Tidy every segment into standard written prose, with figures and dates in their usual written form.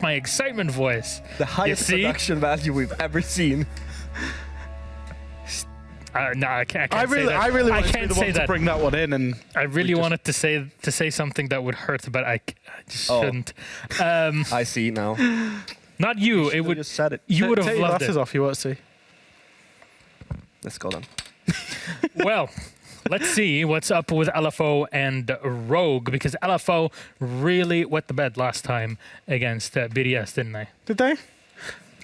my excitement voice. The highest production value we've ever seen. No, I can't. I really wanted to be the one to bring that one in, and I really wanted to say something that would hurt, but I just shouldn't. I see now. Not you. It would. Just said it. You would have Take your loved glasses it. off. You won't see. Let's go then. Well, let's see what's up with LFO and Rogue, because LFO really wet the bed last time against BDS, didn't they? Did they?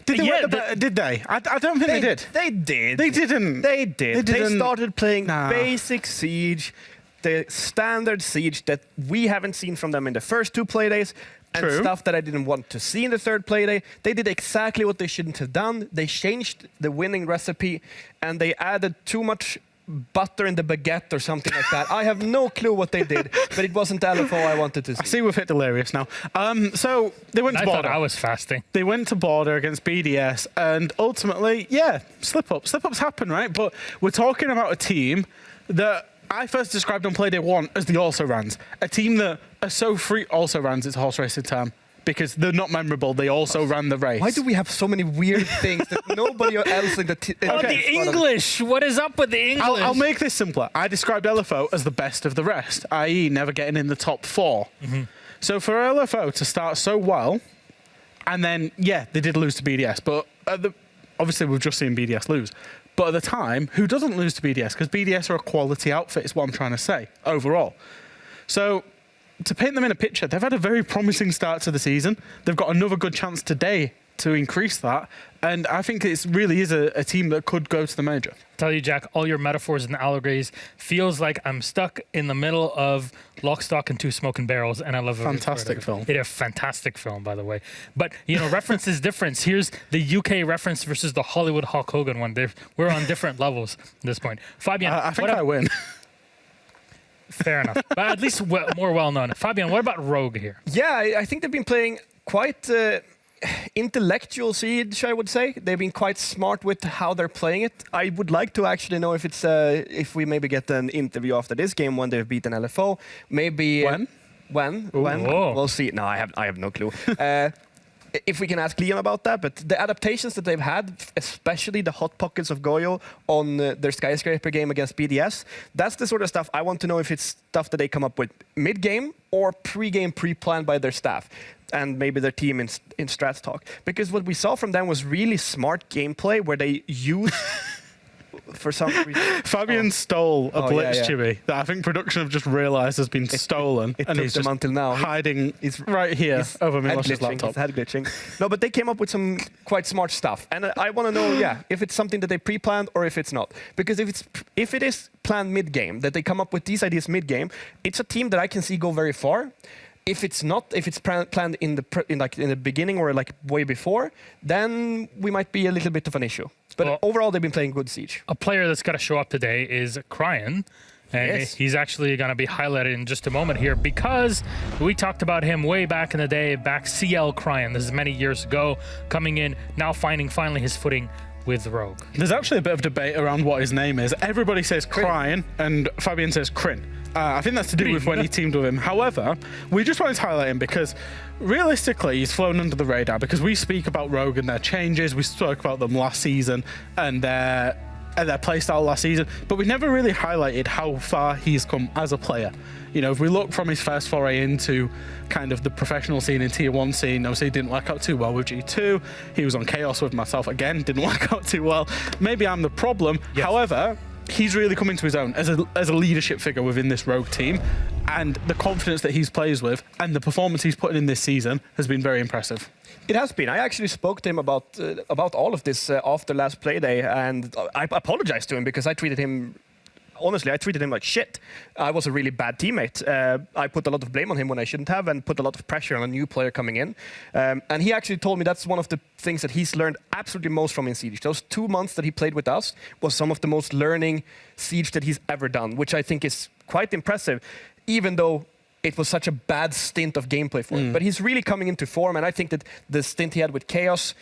Did they? Yeah, wet the bed? Did they? I don't think they did. They did. They didn't. They did. They started playing Nah. basic Siege, the standard Siege that we haven't seen from them in the first 2 Playdays, and True. stuff that I didn't want to see in the 3rd Playday. They did exactly what they shouldn't have done. They changed the winning recipe, and they added too much butter in the baguette or something like that. I have no clue what they did, but it wasn't the LFO I wanted to see. I see we've hit delirious now. So they went to I border. thought I was fasting. They went to border against BDS, and ultimately, yeah, slip-ups. Slip-ups happen, right? But we're talking about a team that I first described on Playday 1 as the also-rans. A team that are so free. Also-rans, it's a horse racing term. Because they're not memorable, they also ran the race. Why do we have so many weird things that nobody else in the team... The English! What is up with the English? I'll make this simpler. I described LFO as the best of the rest, i.e. never getting in the top 4. So for LFO to start so well, and then, yeah, they did lose to BDS, but obviously we've just seen BDS lose. But at the time, who doesn't lose to BDS? Because BDS are a quality outfit, is what I'm trying to say, overall. So to paint them in a picture, they've had a very promising start to the season. They've got another good chance today to increase that. And I think it really is a team that could go to the major. Tell you, Jack, all your metaphors and allegories feels like I'm stuck in the middle of Lock, Stock, and Two Smoking Barrels, and I love it. Fantastic film. It is a fantastic film, by the way. But, you know, reference is difference. Here's the UK reference versus the Hollywood Hulk Hogan one. We're on different levels at this point. Fabian, I think I win. Fair enough. But at least more well-known. Fabian, what about Rogue here? Yeah, I think they've been playing quite intellectual Siege, I would say. They've been quite smart with how they're playing it. I would like to actually know if it's if we maybe get an interview after this game when they've beaten LFO. Maybe When? When? Whoa. We'll see. No, I have no clue. If we can ask Leon about that, but the adaptations that they've had, especially the hot pockets of Goyo on their skyscraper game against BDS, that's the sort of stuff I want to know if it's stuff that they come up with mid-game or pre-game, pre-planned by their staff and maybe their team in Strats Talk. Because what we saw from them was really smart gameplay where they used... For some reason, Fabian stole a Blitz yeah. chibi that I think production have just realised has been stolen, it and took he's them just until now. hiding right here over Milos's laptop. He's head glitching. No, but they came up with some quite smart stuff, and I want to know, if it's something that they pre-planned or if it's not. Because if it is planned mid-game, that they come up with these ideas mid-game, it's a team that I can see go very far. If it's not, if it's planned in the beginning or like way before, then we might be a little bit of an issue. But overall, they've been playing good Siege. A player that's got to show up today is Cryan. And he's actually going to be highlighted in just a moment here because we talked about him way back in the day, back CL Cryan. This is many years ago, coming in, now finding finally his footing with Rogue. There's actually a bit of debate around what his name is. Everybody says Cryan and Fabian says Crin. I think that's to do with when he teamed with him. However, we just wanted to highlight him because realistically, he's flown under the radar because we speak about Rogue and their changes. We spoke about them last season and their playstyle last season, but we never really highlighted how far he's come as a player. You know, if we look from his first foray into kind of the professional scene and tier 1 scene, obviously it didn't work out too well with G2. He was on Chaos with myself again, didn't work out too well. Maybe I'm the problem. Yes. However, he's really come into his own as a leadership figure within this Rogue team, and the confidence that he's plays with and the performance he's putting in this season has been very impressive. It has been. I actually spoke to him about all of this after last Playday, and I apologized to him because I treated him... Honestly, I treated him like shit. I was a really bad teammate. I put a lot of blame on him when I shouldn't have and put a lot of pressure on a new player coming in. And he actually told me that's one of the things that he's learned absolutely most from in Siege. Those 2 months that he played with us was some of the most learning Siege that he's ever done, which I think is quite impressive, even though it was such a bad stint of gameplay for him. But he's really coming into form, and I think that the stint he had with Chaos,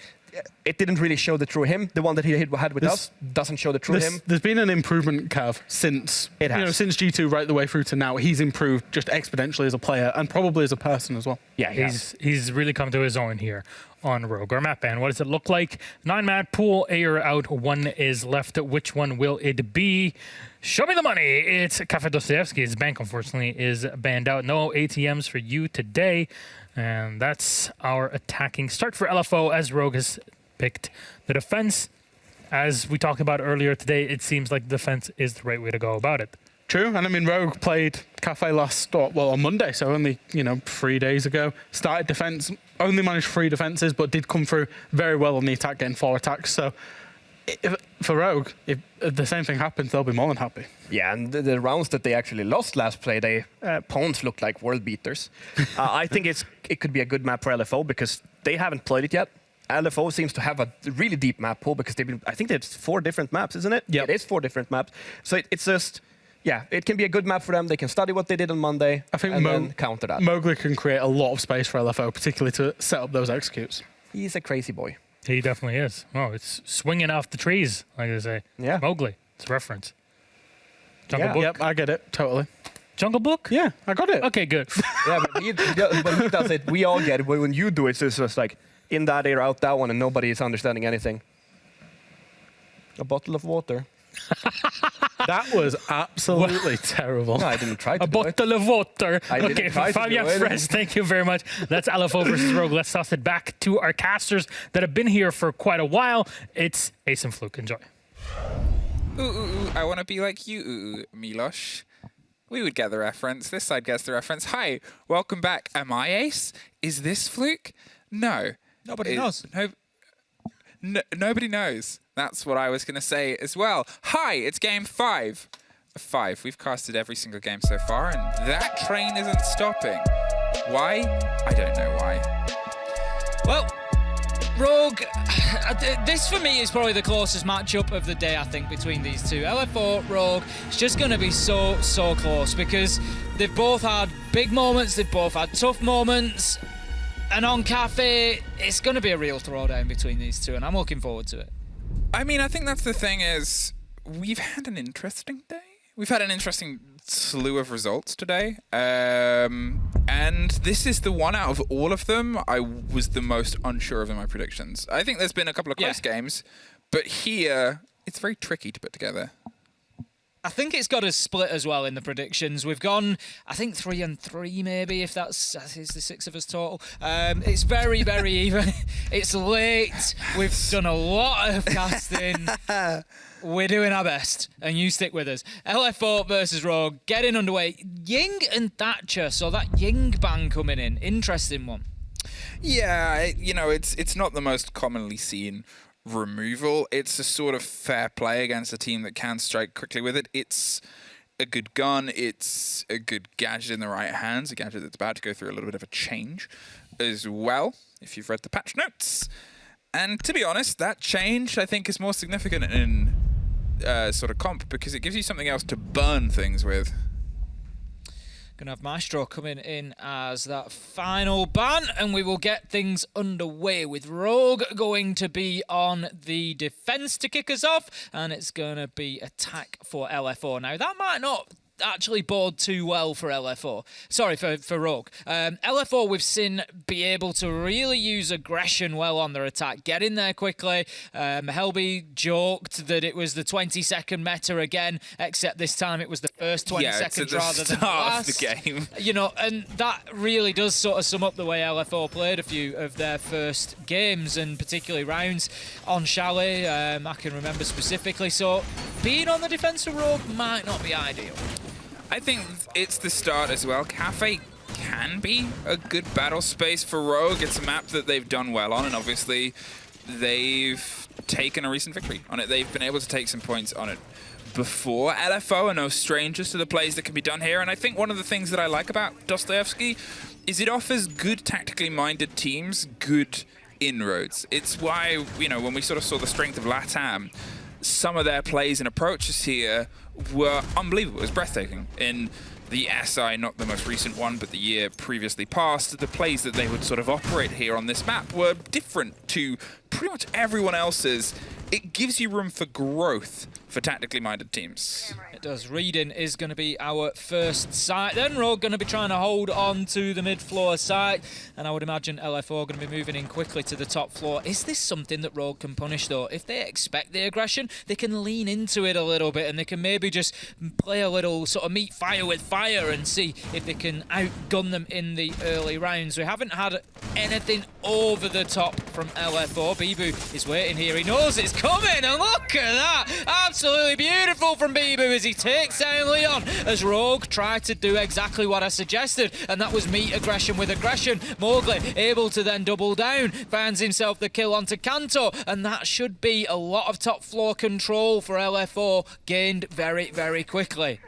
it didn't really show the true him. The one that he had with us doesn't show the true him. There's been an improvement curve since since G2 right the way through to now. He's improved just exponentially as a player and probably as a person as well. Yeah, he's really come to his own here on Rogue. Our map ban, what does it look like? 9-map pool, A are out, 1 is left. Which one will it be? Show me the money. It's Cafe Dostoevsky. His bank, unfortunately, is banned out. No ATMs for you today. And that's our attacking start for LFO as Rogue has picked the defense. As we talked about earlier today, it seems like defense is the right way to go about it. True, and I mean, Rogue played Cafe on Monday, so only, 3 days ago. Started defense, only managed 3 defenses, but did come through very well on the attack, getting 4 attacks. So for Rogue, if the same thing happens, they'll be more than happy. Yeah, and the rounds that they actually lost last Playday, Pawns looked like world beaters. I think it could be a good map for LFO because they haven't played it yet. LFO seems to have a really deep map pool because I think it's 4 different maps, isn't it? Yeah, it is 4 different maps. So it's just, it can be a good map for them. They can study what they did on Monday and then counter that. Mowgli can create a lot of space for LFO, particularly to set up those executes. He's a crazy boy. He definitely is. Oh, it's swinging off the trees, like they say. Yeah. Mowgli. It's a reference. Jungle Book? Yep, I get it. Totally. Jungle Book? Yeah, I got it. Okay, good. Yeah, but he does it. We all get it. But when you do it, it's just like in that air, out that one, and nobody is understanding anything. A bottle of water. That was absolutely terrible. No, I didn't try to A do it. bottle of water. I didn't Okay, try to Fabian do it. Fresh, thank you very much. That's LFO versus Rogue. Let's toss it back to our casters that have been here for quite a while. It's Ace and Fluke. Enjoy. Ooh, I want to be like you, Milosh. We would get the reference. This side gets the reference. Hi, welcome back. Am I Ace? Is this Fluke? No. Nobody knows. Nobody knows. That's what I was going to say as well. Hi, it's game 5 of 5. We've casted every single game so far, and that train isn't stopping. Why? I don't know why. Well, Rogue, this for me is probably the closest matchup of the day, I think, between these two. LFO, Rogue, it's just going to be so close because they've both had big moments, they've both had tough moments, and on Cafe, it's going to be a real throwdown between these two, and I'm looking forward to it. I mean, I think that's the thing is we've had an interesting day. We've had an interesting slew of results today. And this is the one out of all of them I was the most unsure of in my predictions. I think there's been a couple of close games, but here it's very tricky to put together. I think it's got us split as well in the predictions. We've gone, I think, 3-3 maybe, if that is the 6 of us total. It's very even. It's late. We've done a lot of casting. We're doing our best, and you stick with us. LFO versus Rogue, getting underway. Ying and Thatcher, so that Ying ban coming in. Interesting one. Yeah, it's not the most commonly seen removal. It's a sort of fair play against a team that can strike quickly with it. It's a good gun. It's a good gadget in the right hands, a gadget that's about to go through a little bit of a change as well, if you've read the patch notes. And to be honest, that change, I think, is more significant in sort of comp because it gives you something else to burn things with. Gonna have Maestro coming in as that final ban, and we will get things underway with Rogue going to be on the defense to kick us off, and it's gonna be attack for LFO. Now that might not actually bode too well for LFO. Sorry, for Rogue. LFO we've seen be able to really use aggression well on their attack, get in there quickly. Helby joked that it was the 20-second meta again, except this time it was the first 20 seconds rather than the last. Of the game. And that really does sort of sum up the way LFO played a few of their first games, and particularly rounds on Chalet, I can remember specifically. So being on the defense of Rogue might not be ideal. I think it's the start as well. Cafe can be a good battle space for Rogue. It's a map that they've done well on, and obviously they've taken a recent victory on it. They've been able to take some points on it before. LFO are no strangers to the plays that can be done here, and I think one of the things that I like about Dostoevsky is it offers good tactically minded teams good inroads. It's why, when we sort of saw the strength of LATAM, some of their plays and approaches here were unbelievable. It was breathtaking in the SI, not the most recent one, but the year previously past, the plays that they would sort of operate here on this map were different to pretty much everyone else's. It gives you room for growth for tactically minded teams. It does. Reading is going to be our first site. Then Rogue going to be trying to hold on to the mid-floor site, and I would imagine LFO going to be moving in quickly to the top floor. Is this something that Rogue can punish, though? If they expect the aggression, they can lean into it a little bit, and they can maybe just play a little sort of meet fire with fire and see if they can outgun them in the early rounds. We haven't had anything over the top from LFO. Bibu is waiting here. He knows it's coming, and look at that! Absolutely beautiful from Bibu as he takes down Leon, as Rogue tried to do exactly what I suggested, and that was meet aggression with aggression. Mowgli able to then double down, finds himself the kill onto Kanto, and that should be a lot of top floor control for LFO gained very, very quickly.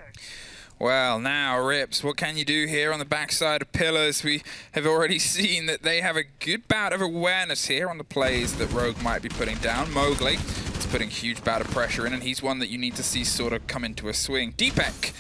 Well, now, Rips, what can you do here on the backside of Pillars? We have already seen that they have a good bout of awareness here on the plays that Rogue might be putting down. Mowgli is putting huge bout of pressure in, and he's one that you need to see sort of come into a swing. Deepek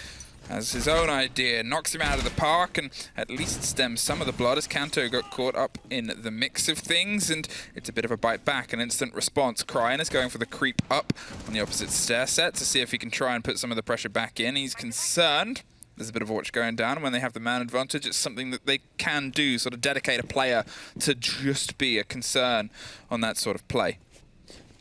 has his own idea, knocks him out of the park, and at least stems some of the blood as Kanto got caught up in the mix of things, and it's a bit of a bite back, an instant response. Cryan is going for the creep up on the opposite stair set to see if he can try and put some of the pressure back in. He's concerned. There's a bit of a watch going down. When they have the man advantage, it's something that they can do, sort of dedicate a player to just be a concern on that sort of play.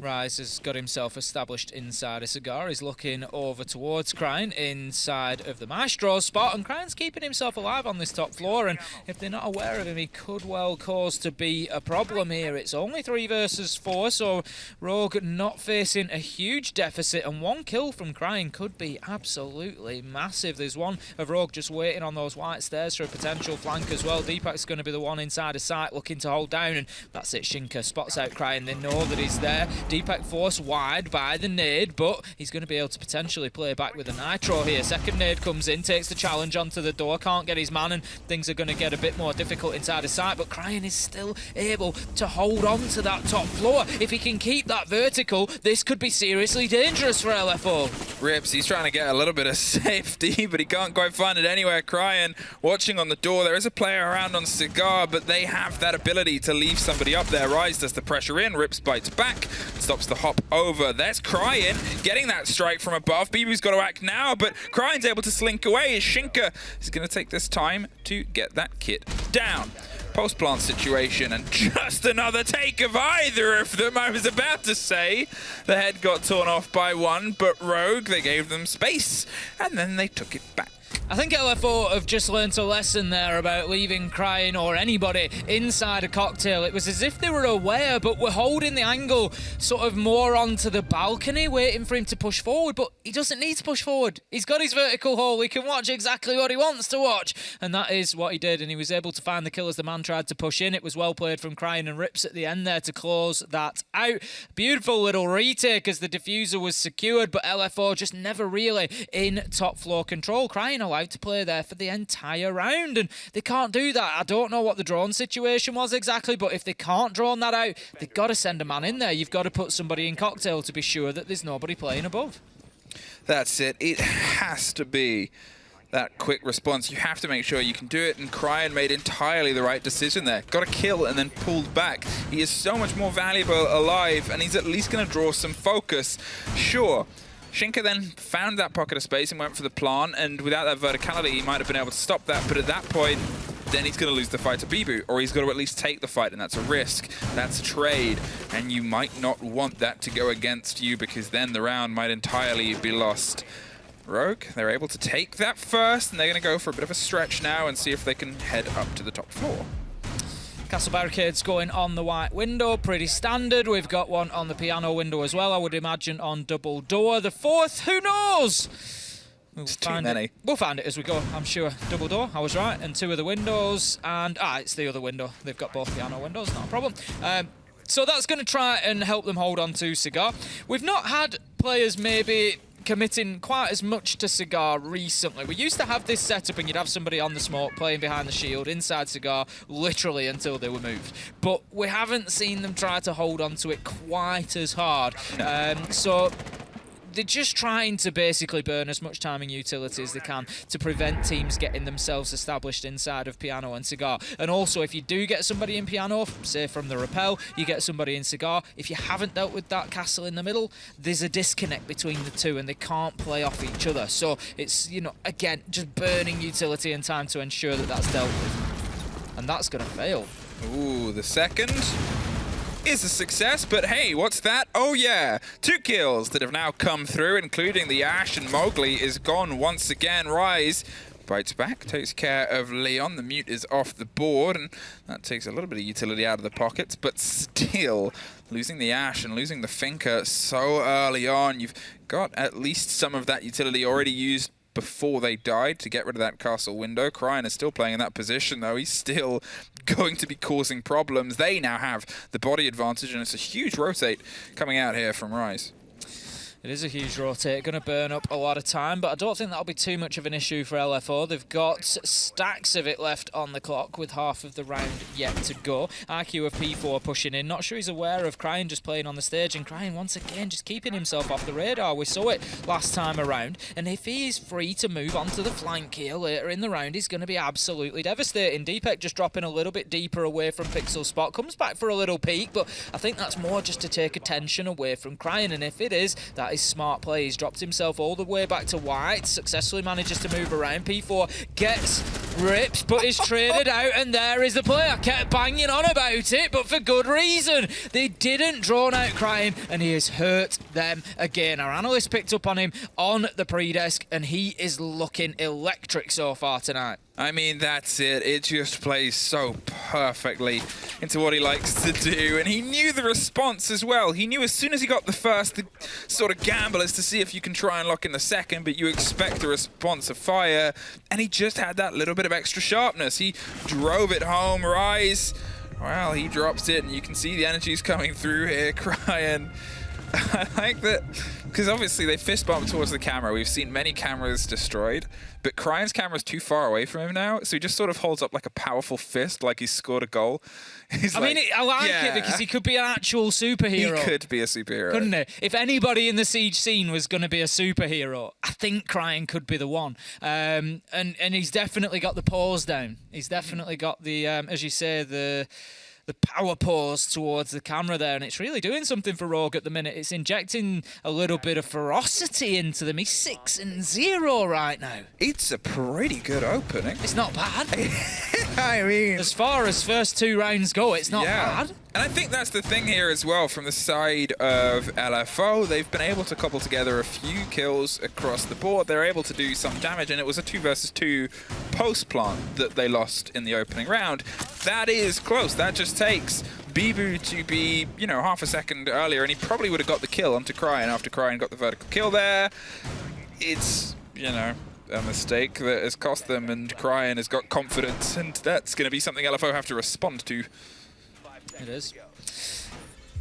Rise has got himself established inside a cigar. He's looking over towards Cryan inside of the Maestro's spot, and Cryan's keeping himself alive on this top floor, and if they're not aware of him, he could well cause to be a problem here. It's only 3 versus 4, so Rogue not facing a huge deficit, and 1 kill from Cryan could be absolutely massive. There's one of Rogue just waiting on those white stairs for a potential flank as well. Deepak's going to be the one inside a site looking to hold down, and that's it. Shinka spots out Cryan. They know that he's there. Deepak forced wide by the nade, but he's going to be able to potentially play back with a nitro here. Second nade comes in, takes the challenge onto the door, can't get his man, and things are going to get a bit more difficult inside the site, but Cryan is still able to hold on to that top floor. If he can keep that vertical, this could be seriously dangerous for LFO. Rips, he's trying to get a little bit of safety, but he can't quite find it anywhere. Cryan watching on the door. There is a player around on Cigar, but they have that ability to leave somebody up there. Rise does the pressure in, Rips bites back, stops the hop over. There's Cryan getting that strike from above. Bibu's got to act now, but Cryan's able to slink away. Shinka is going to take this time to get that kit down. Post-plant situation, and just another take of either of them. I was about to say the head got torn off by one, but Rogue, they gave them space, and then they took it back. I think LFO have just learnt a lesson there about leaving Cryan or anybody inside a cocktail. It was as if they were aware, but were holding the angle sort of more onto the balcony, waiting for him to push forward, but he doesn't need to push forward. He's got his vertical hole. He can watch exactly what he wants to watch, and that is what he did, and he was able to find the kill as the man tried to push in. It was well played from Cryan and Rips at the end there to close that out. Beautiful little retake as the diffuser was secured, but LFO just never really in top floor control. Cryan allowed to play there for the entire round, and they can't do that. I don't know what the drone situation was exactly, but if they can't drone that out, they've got to send a man in there. You've got to put somebody in cocktail to be sure that there's nobody playing above. That's it. It has to be that quick response. You have to make sure you can do it, and Cryan made entirely the right decision there. Got a kill and then pulled back. He is so much more valuable alive, and he's at least going to draw some focus. Sure, Shinka then found that pocket of space and went for the plant, and without that verticality, he might have been able to stop that, but at that point, then he's going to lose the fight to Bibu, or he's got to at least take the fight, and that's a risk. That's a trade, and you might not want that to go against you, because then the round might entirely be lost. Rogue, they're able to take that first, and they're going to go for a bit of a stretch now and see if they can head up to the top floor. Castle barricades going on the white window, pretty standard. We've got one on the piano window as well, I would imagine on double door. The fourth, who knows? It's too many. We'll find it as we go, I'm sure. Double door, I was right, and 2 of the windows, and it's the other window. They've got both piano windows, not a problem. So that's going to try and help them hold on to Cigar. We've not had players maybe committing quite as much to Cigar recently. We used to have this setup and you'd have somebody on the smoke playing behind the shield inside Cigar literally until they were moved. But we haven't seen them try to hold on to it quite as hard. So they're just trying to basically burn as much time in utility as they can to prevent teams getting themselves established inside of Piano and Cigar. And also, if you do get somebody in Piano, say from the rappel, you get somebody in Cigar, if you haven't dealt with that castle in the middle, there's a disconnect between the two and they can't play off each other. So it's, you know, again, just burning utility and time to ensure that that's dealt with. And that's going to fail. Ooh, the second is a success, but hey, what's that? Oh yeah, 2 kills that have now come through, including the Ash, and Mowgli is gone once again. Rise bites back, takes care of Leon. The mute is off the board, and that takes a little bit of utility out of the pockets, but still, losing the Ash and losing the Finker so early on, you've got at least some of that utility already used before they died to get rid of that castle window. Cryan is still playing in that position, though. He's still going to be causing problems. They now have the body advantage, and it's a huge rotate coming out here from Rise. It is a huge rotate, going to burn up a lot of time, but I don't think that'll be too much of an issue for LFO. They've got stacks of it left on the clock with half of the round yet to go. IQ of P4 pushing in. Not sure he's aware of Cryan just playing on the stage, and Cryan once again just keeping himself off the radar. We saw it last time around, and if he is free to move onto the flank here later in the round, he's going to be absolutely devastating. Deepek just dropping a little bit deeper away from Pixel's spot. Comes back for a little peek, but I think that's more just to take attention away from Cryan, and if it is, that is smart play. He's dropped himself all the way back to white, successfully manages to move around. P4 gets ripped, but is traded out, and there is the play. I kept banging on about it, but for good reason. They didn't drawn out Cryan, and he has hurt them again. Our analyst picked up on him on the pre-desk, and he is looking electric so far tonight. I mean, that's it. It just plays so perfectly into what he likes to do. And he knew the response as well. He knew as soon as he got the first, the sort of gamble is to see if you can try and lock in the second, but you expect a response of fire. And he just had that little bit of extra sharpness. He drove it home. Rise, well, he drops it, and you can see the energy's coming through here. Cryan. I like that, because obviously they fist bump towards the camera. We've seen many cameras destroyed, but Cryan's camera's too far away from him now, so he just sort of holds up like a powerful fist, like he's scored a goal. I mean, I like it because he could be an actual superhero. He could be a superhero. Couldn't he? If anybody in the Siege scene was going to be a superhero, I think Cryan could be the one. And he's definitely got the pause down. He's definitely got the, as you say, the power pause towards the camera there, and it's really doing something for Rogue at the minute. It's injecting a little bit of ferocity into them. He's 6-0 right now. It's a pretty good opening. It's not bad. I mean, as far as first 2 rounds go, it's not bad. And I think that's the thing here as well from the side of LFO. They've been able to cobble together a few kills across the board. They're able to do some damage, and it was a 2 versus 2 post plant that they lost in the opening round. That is close. That just takes Bibu to be, you know, half a second earlier, and he probably would have got the kill onto Cryan after Cryan got the vertical kill there. It's, you know, a mistake that has cost them, and Cryan has got confidence, and that's going to be something LFO have to respond to. It is.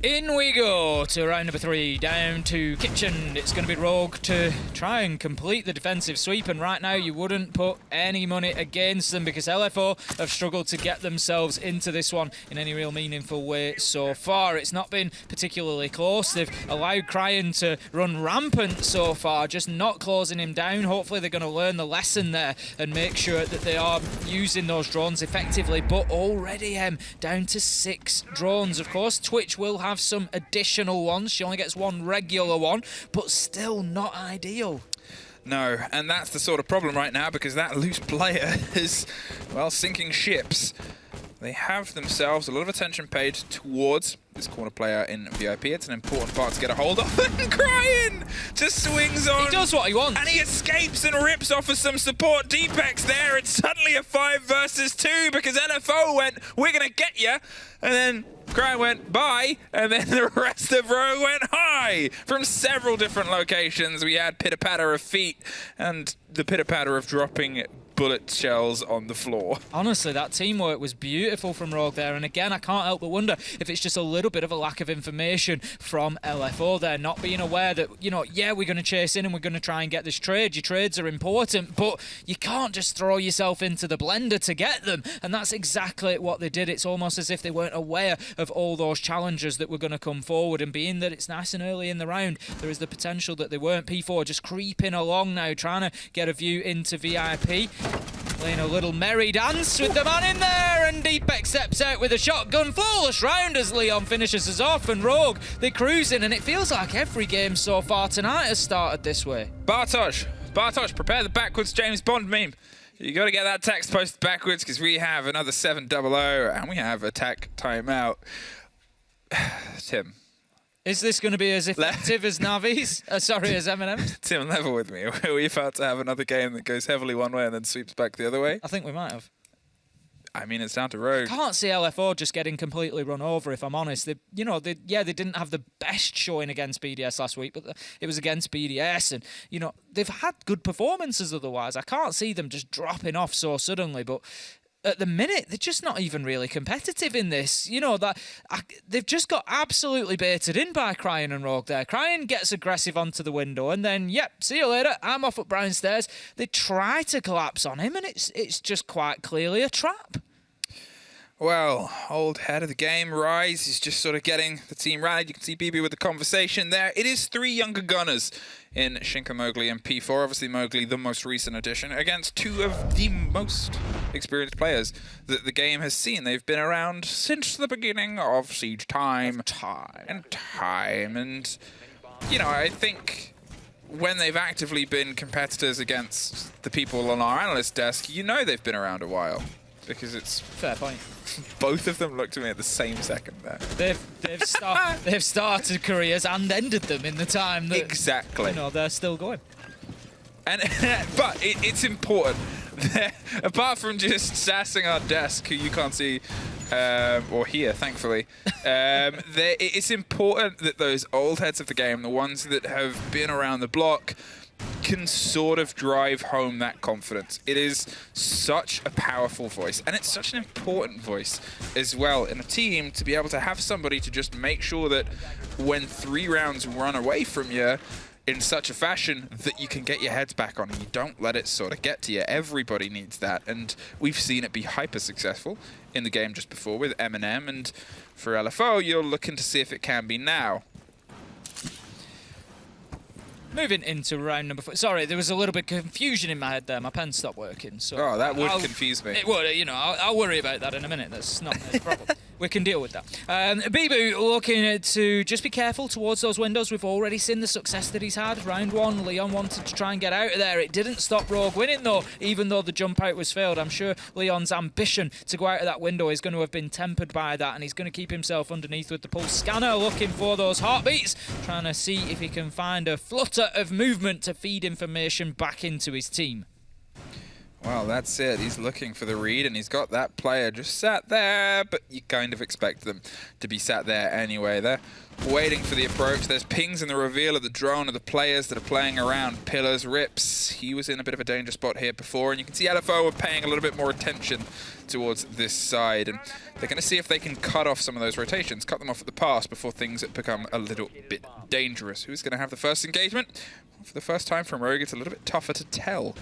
In we go to round number 3, down to Kitchen. It's going to be Rogue to try and complete the defensive sweep, and right now you wouldn't put any money against them because LFO have struggled to get themselves into this one in any real meaningful way so far. It's not been particularly close. They've allowed Cryan to run rampant so far, just not closing him down. Hopefully they're going to learn the lesson there and make sure that they are using those drones effectively, but already down to 6 drones. Of course, Twitch will have some additional ones. She only gets 1 regular one, but still not ideal. No, and that's the sort of problem right now because that loose player is, well, sinking ships. They have themselves a lot of attention paid towards this corner player in VIP. It's an important part to get a hold of. And Cryan just swings on. He does what he wants. And he escapes and rips off of some support. Deepek's there. It's suddenly a 5 versus 2 because LFO went, we're going to get you. And then Cryan went, bye. And then the rest of Rogue went, hi. From several different locations, we had pitter-patter of feet and the pitter-patter of dropping bullet shells on the floor. Honestly, that teamwork was beautiful from Rogue there. And again, I can't help but wonder if it's just a little bit of a lack of information from LFO there, not being aware that, you know, yeah, we're going to chase in and we're going to try and get this trade. Your trades are important, but you can't just throw yourself into the blender to get them. And that's exactly what they did. It's almost as if they weren't aware of all those challenges that were going to come forward. And being that it's nice and early in the round, there is the potential that they weren't. P4 just creeping along now, trying to get a view into VIP. Playing a little merry dance with the man in there, and Deepak steps out with a shotgun. Flawless round as Leon finishes us off, and Rogue, they're cruising, and it feels like every game so far tonight has started this way. Bartosz, prepare the backwards James Bond meme. You got to get that text posted backwards because we have another 700 and we have attack timeout. Tim. Is this going to be as effective as Navi's? Sorry, as Eminem's? Tim, level with me. Are we about to have another game that goes heavily one way and then sweeps back the other way? I think we might have. I mean, it's down to Rogue. I can't see LFO just getting completely run over, if I'm honest. They didn't have the best showing against BDS last week, but it was against BDS, and, you know, they've had good performances otherwise. I can't see them just dropping off so suddenly, but at the minute, they're just not even really competitive in this. You know, they've just got absolutely baited in by Cryan and Rogue there. Cryan gets aggressive onto the window, and then, yep, see you later, I'm off up Brown Stairs. They try to collapse on him, and it's just quite clearly a trap. Well, old head of the game, Rise, is just sort of getting the team rallied. You can see BB with the conversation there. It is 3 younger gunners in Shinka Mowgli and P4. Obviously, Mowgli, the most recent addition, against 2 of the most experienced players that the game has seen. They've been around since the beginning of Siege Time. And, you know, I think when they've actively been competitors against the people on our analyst desk, you know they've been around a while. Because it's... Fair point. Both of them looked at me at the same second there. They've started careers and ended them in the time that... Exactly. You know, they're still going. And but it's important. Apart from just sassing our desk, who you can't see or hear, thankfully, it's important that those old heads of the game, the ones that have been around the block, can sort of drive home that confidence. It is such a powerful voice, and it's such an important voice as well in a team to be able to have somebody to just make sure that when 3 rounds run away from you in such a fashion that you can get your heads back on and you don't let it sort of get to you. Everybody needs that, and we've seen it be hyper successful in the game just before with Eminem, and for LFO, you're looking to see if it can be now. Moving into round number 4. Sorry, there was a little bit of confusion in my head there. My pen stopped working. So oh, that would confuse me. It would, you know. I'll worry about that in a minute. That's not a problem. We can deal with that. Bibu looking to just be careful towards those windows. We've already seen the success that he's had. Round 1, Leon wanted to try and get out of there. It didn't stop Rogue winning, though, even though the jump out was failed. I'm sure Leon's ambition to go out of that window is going to have been tempered by that, and he's going to keep himself underneath with the pulse scanner, looking for those heartbeats, trying to see if he can find a flutter of movement to feed information back into his team. Well, that's it. He's looking for the read, and he's got that player just sat there, but you kind of expect them to be sat there anyway. They're waiting for the approach. There's pings in the reveal of the drone of the players that are playing around pillars. Rips, he was in a bit of a danger spot here before, and you can see LFO are paying a little bit more attention towards this side, and they're going to see if they can cut off some of those rotations, cut them off at the pass before things become a little bit dangerous. Who's going to have the first engagement? For the first time from Rogue, it's a little bit tougher to tell.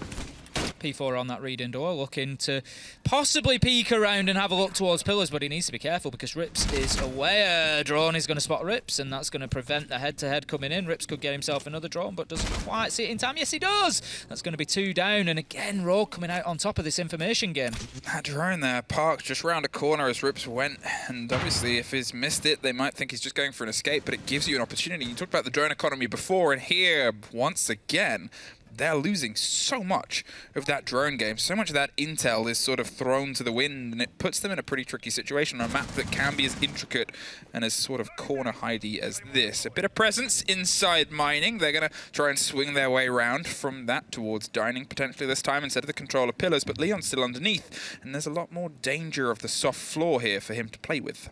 P4 on that read door, looking to possibly peek around and have a look towards pillars, but he needs to be careful because Rips is aware. Drone is going to spot Rips, and that's going to prevent the head-to-head coming in. Rips could get himself another drone, but doesn't quite see it in time. Yes, he does! That's going to be 2 down, and again, Rogue coming out on top of this information game. That drone there parked just round a corner as Rips went, and obviously if he's missed it, they might think he's just going for an escape, but it gives you an opportunity. You talked about the drone economy before, and here, once again, they're losing so much of that drone game. So much of that intel is sort of thrown to the wind, and it puts them in a pretty tricky situation on a map that can be as intricate and as sort of corner-hidey as this. A bit of presence inside mining. They're going to try and swing their way around from that towards dining potentially this time instead of the control of pillars, but Leon's still underneath, and there's a lot more danger of the soft floor here for him to play with.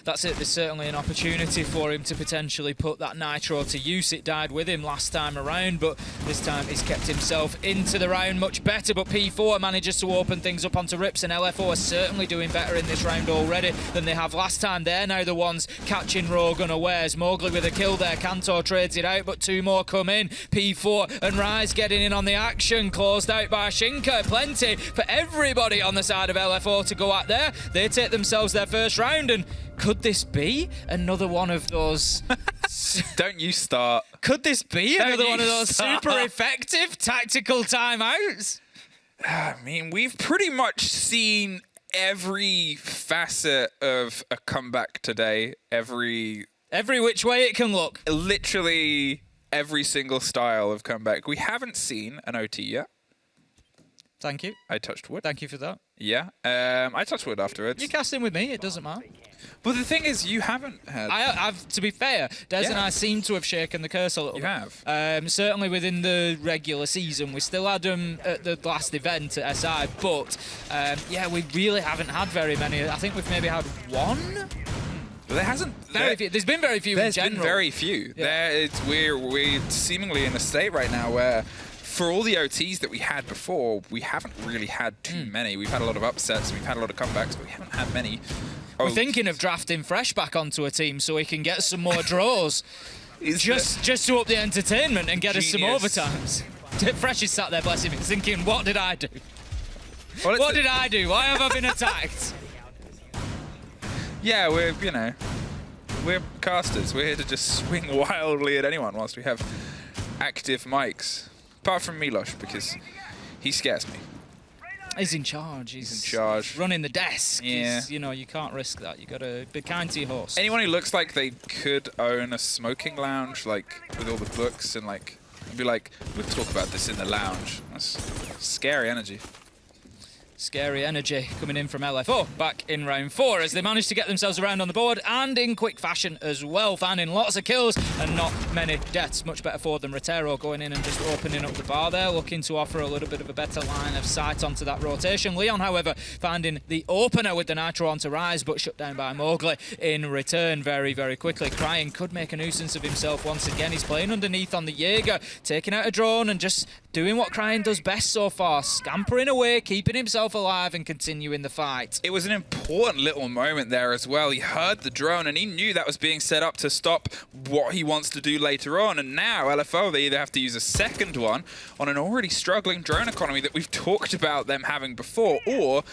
That's it. There's certainly an opportunity for him to potentially put that Nitro to use. It died with him last time around, but this time he's kept himself into the round much better. But P4 manages to open things up onto Rips, and LFO are certainly doing better in this round already than they have last time. They're now the ones catching Rogue unawares. Mowgli with a kill there. Kantor trades it out, but 2 more come in. P4 and Rise getting in on the action. Closed out by Shinka. Plenty for everybody on the side of LFO to go at there. They take themselves their first round, and could this be another one of those... Don't you start. Could this be another one of those super effective tactical timeouts? I mean, we've pretty much seen every facet of a comeback today. Every which way it can look. Literally every single style of comeback. We haven't seen an OT yet. Thank you. I touched wood. Thank you for that. Yeah. I touched wood afterwards. You cast in with me, it doesn't matter. But the thing is, you haven't had... I've, to be fair, Des and I seem to have shaken the curse a little bit. You have. Certainly within the regular season. We still had them at the last event at SI, but yeah, we really haven't had very many. I think we've maybe had one. But there hasn't... There's been very few in general. There's been very few. Yeah. We're seemingly in a state right now where for all the OTs that we had before, we haven't really had too many. We've had a lot of upsets, we've had a lot of comebacks, but we haven't had many. We're thinking of drafting Fresh back onto a team so we can get some more draws. just to up the entertainment and get us some overtimes. Fresh is sat there, bless him, thinking, what did I do? Well, what did I do? Why have I been attacked? Yeah, we're casters. We're here to just swing wildly at anyone whilst we have active mics. Apart from Milosh, because he scares me. He's in charge. He's in charge. Running the desk. Yeah. You know, you can't risk that. You got to be kind to your horse. Anyone who looks like they could own a smoking lounge, like with all the books and like, be like, we'll talk about this in the lounge. That's scary energy. Scary energy coming in from LFO back in round 4 as they manage to get themselves around on the board and in quick fashion as well, finding lots of kills and not many deaths. Much better for them. Rotero going in and just opening up the bar there, looking to offer a little bit of a better line of sight onto that rotation. Leon, however, finding the opener with the Nitro onto Rise, but shut down by Mowgli in return very, very quickly. Crying could make a nuisance of himself once again. He's playing underneath on the Jaeger, taking out a drone and just doing what Crying does best so far, scampering away, keeping himself alive and continuing the fight. It was an important little moment there as well. He heard the drone and he knew that was being set up to stop what he wants to do later on. And now LFO, they either have to use a second one on an already struggling drone economy that we've talked about them having before, or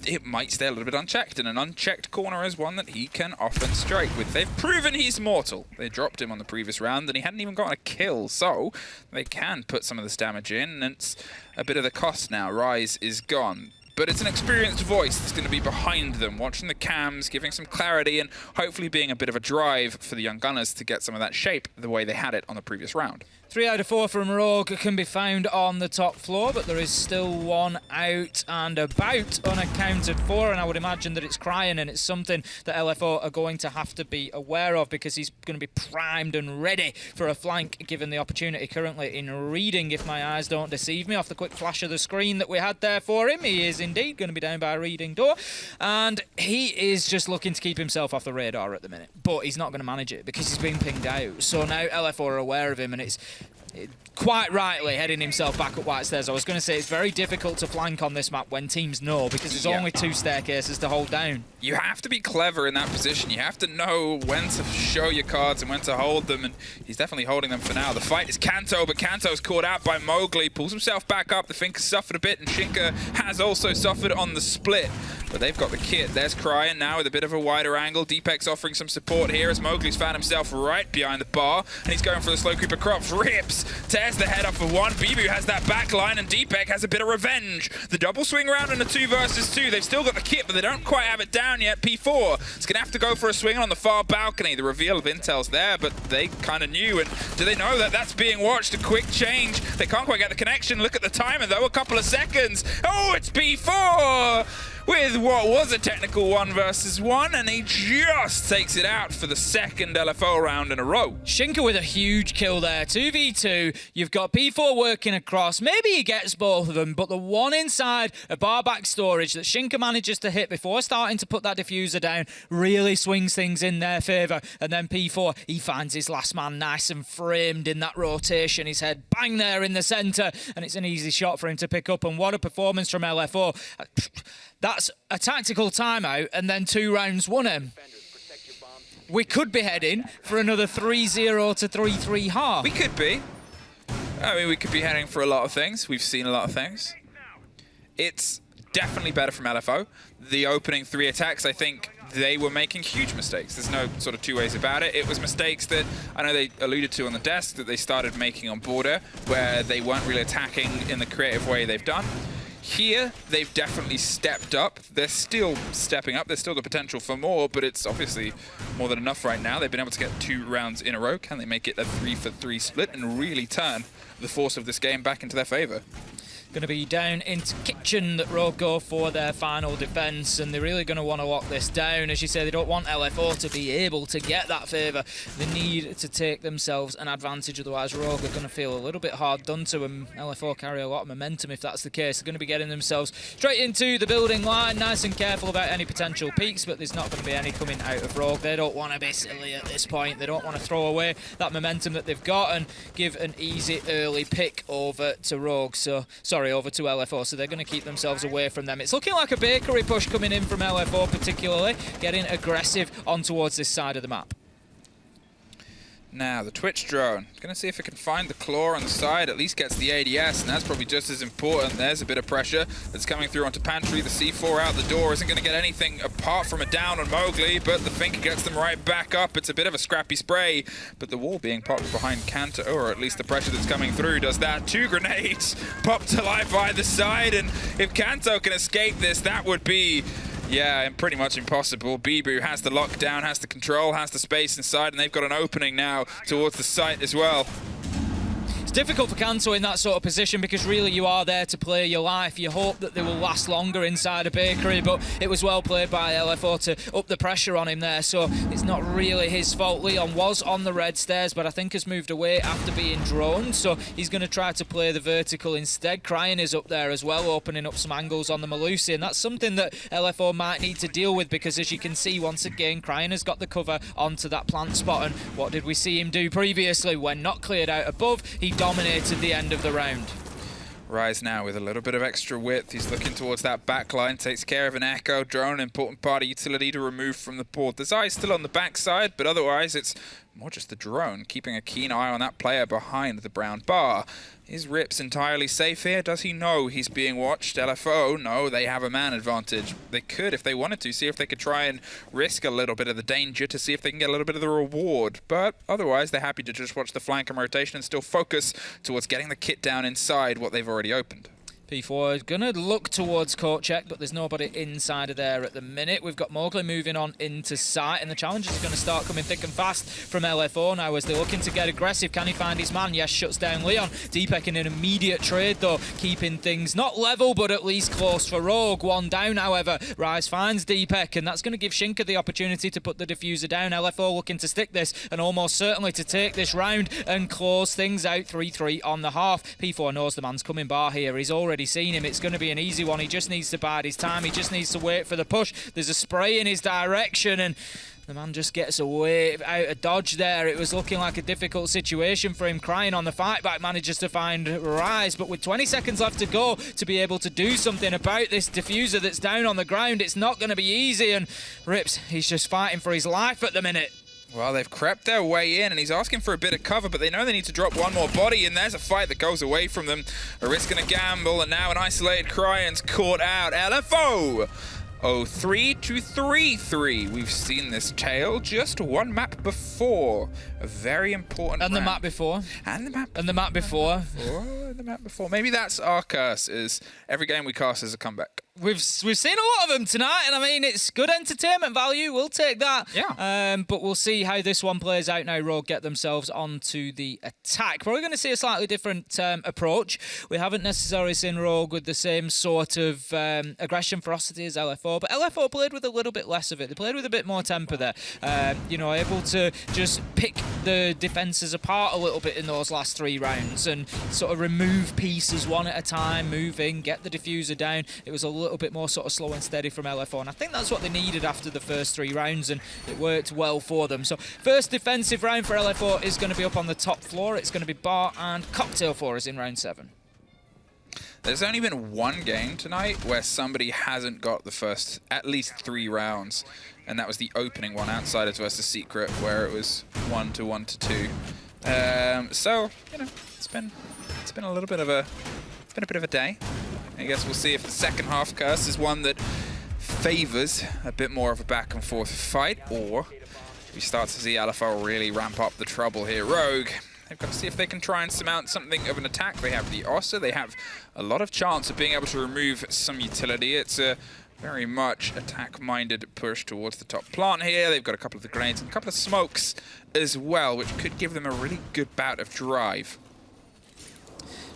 it might stay a little bit unchecked, and an unchecked corner is one that he can often strike with. They've proven he's mortal. They dropped him on the previous round and he hadn't even gotten a kill, so they can put some of this damage in, and it's a bit of the cost now. Rise is gone. But it's an experienced voice that's going to be behind them, watching the cams, giving some clarity, and hopefully being a bit of a drive for the young gunners to get some of that shape the way they had it on the previous round. 3 out of 4 from Rogue can be found on the top floor, but there is still one out and about unaccounted for, and I would imagine that it's Crying, and it's something that LFO are going to have to be aware of because he's going to be primed and ready for a flank given the opportunity currently in Reading, if my eyes don't deceive me, off the quick flash of the screen that we had there for him. He is indeed going to be down by a Reading door, and he is just looking to keep himself off the radar at the minute, but he's not going to manage it because he's being pinged out. So now LFO are aware of him, and it's quite rightly heading himself back up White Stairs. I was going to say it's very difficult to flank on this map when teams know, because there's only 2 staircases to hold down. You have to be clever in that position. You have to know when to show your cards and when to hold them, and he's definitely holding them for now. The fight is Kanto, but Kanto's caught out by Mowgli, pulls himself back up. The Finker suffered a bit, and Shinka has also suffered on the split, but they've got the kit. There's Crying now with a bit of a wider angle. Deepek's offering some support here as Mowgli's found himself right behind the bar, and he's going for the slow creeper crops. Rips, tears the head off of one. Bibu has that back line, and Deepek has a bit of revenge. The double swing round and a 2 versus 2. They've still got the kit, but they don't quite have it down yet. P4 is going to have to go for a swing on the far balcony. The reveal of intel's there, but they kind of knew. And do they know that that's being watched? A quick change. They can't quite get the connection. Look at the timer, though. A couple of seconds. Oh, it's P4! with what was a technical 1 versus 1, and he just takes it out for the second LFO round in a row. Shinka with a huge kill there. 2v2. You've got P4 working across. Maybe he gets both of them, but the one inside a bar back storage that Shinka manages to hit before starting to put that diffuser down really swings things in their favour. And then P4, he finds his last man nice and framed in that rotation. His head bang there in the centre, and it's an easy shot for him to pick up. And what a performance from LFO. That's a tactical timeout and then 2 rounds won him. We could be heading for another 3-0 to 3-3 half. We could be. I mean, we could be heading for a lot of things. We've seen a lot of things. It's definitely better from LFO. The opening 3 attacks, I think they were making huge mistakes. There's no sort of 2 ways about it. It was mistakes that I know they alluded to on the desk that they started making on border, where they weren't really attacking in the creative way they've done. Here, they've definitely stepped up. They're still stepping up. There's still the potential for more, but it's obviously more than enough right now. They've been able to get 2 rounds in a row. Can they make it a 3-for-3 split and really turn the force of this game back into their favor? Going to be down into kitchen that Rogue go for their final defence, and they're really going to want to lock this down. As you say, they don't want LFO to be able to get that favour. They need to take themselves an advantage, otherwise Rogue are going to feel a little bit hard done to them. LFO carry a lot of momentum if that's the case. They're going to be getting themselves straight into the building line, nice and careful about any potential peaks, but there's not going to be any coming out of Rogue. They don't want to be silly at this point. They don't want to throw away that momentum that they've got and give an easy early pick over to Rogue. Over to LFO, so they're going to keep themselves away from them. It's looking like a bakery push coming in from LFO, particularly getting aggressive on towards this side of the map. Now, the Twitch drone. Going to see if it can find the claw on the side, at least gets the ADS, and that's probably just as important. There's a bit of pressure that's coming through onto Pantry. The C4 out the door isn't going to get anything apart from a down on Mowgli, but the Finker gets them right back up. It's a bit of a scrappy spray, but the wall being popped behind Kanto, or at least the pressure that's coming through, does that. 2 grenades popped to life either side, and if Kanto can escape this, that would be... yeah, and pretty much impossible. Bibu has the lockdown, has the control, has the space inside, and they've got an opening now towards the site as well. It's difficult for Kanto in that sort of position because really you are there to play your life. You hope that they will last longer inside a bakery, but it was well played by LFO to up the pressure on him there, so it's not really his fault. Leon was on the red stairs, but I think has moved away after being droned, so he's going to try to play the vertical instead. Cryan is up there as well, opening up some angles on the Malusi, and that's something that LFO might need to deal with because, as you can see, once again, Cryan has got the cover onto that plant spot, and what did we see him do previously when not cleared out above? He dominated the end of the round. Rise now with a little bit of extra width. He's looking towards that back line, takes care of an echo drone, an important part of utility to remove from the board. The eye's still on the backside, but otherwise it's more just the drone, keeping a keen eye on that player behind the brown bar. Is Rips entirely safe here? Does he know he's being watched? LFO, no, they have a man advantage. They could, if they wanted to, see if they could try and risk a little bit of the danger to see if they can get a little bit of the reward. But otherwise, they're happy to just watch the flank and rotation and still focus towards getting the kit down inside what they've already opened. P4 is going to look towards court check, but there's nobody inside of there at the minute. We've got Mowgli moving on into sight, and the challenges are going to start coming thick and fast from LFO now as they're looking to get aggressive. Can he find his man? Yes, shuts down Leon. Deepek in an immediate trade, though, keeping things not level, but at least close for Rogue. 1 down, however. Rise finds Deepek, and that's going to give Shinka the opportunity to put the diffuser down. LFO looking to stick this, and almost certainly to take this round and close things out. 3-3 on the half. P4 knows the man's coming bar here. He's already seen him. It's going to be an easy one. He just needs to bide his time. He just needs to wait for the push. There's a spray in his direction, and the man just gets away out of dodge there. It was looking like a difficult situation for him. Crying on the fight back manages to find Rise, but with 20 seconds left to go to be able to do something about this diffuser that's down on the ground, it's not going to be easy, and Rips, he's just fighting for his life at the minute. Well, they've crept their way in, and he's asking for a bit of cover, but they know they need to drop one more body, and there's a fight that goes away from them. A risk and a gamble, and now an isolated Cryan's caught out. LFO! 0-3 to 3-3. We've seen this tale just one map before. A very important And round. the map before. And the map. And the map before. the map before. Maybe that's our curse, is every game we cast is a comeback. We've seen a lot of them tonight, and I mean, it's good entertainment value. We'll take that. Yeah. But we'll see how this one plays out now. Rogue get themselves onto the attack. Probably going to see a slightly different approach. We haven't necessarily seen Rogue with the same sort of aggression, ferocity as LFO, but LFO played with a little bit less of it. They played with a bit more temper there. Able to just pick the defences apart a little bit in those last 3 rounds and sort of remove pieces one at a time, move in, get the diffuser down. It was a little bit more sort of slow and steady from LFO, and I think that's what they needed after the first 3 rounds, and it worked well for them. So first defensive round for LFO is going to be up on the top floor. It's going to be Bar and Cocktail for us in round 7. There's only been one game tonight where somebody hasn't got the first at least 3 rounds, and that was the opening one, Outsiders versus Secret, where it was 1 to 1 to 2. So it's been a little bit of a day. I guess we'll see if the second half curse is one that favors a bit more of a back and forth fight, or we start to see LFO really ramp up the trouble here. Rogue, they've got to see if they can try and surmount something of an attack. They have the Ossa. They have a lot of chance of being able to remove some utility. It's a very much attack-minded push towards the top plant here. They've got a couple of the grenades and a couple of smokes as well, which could give them a really good bout of drive.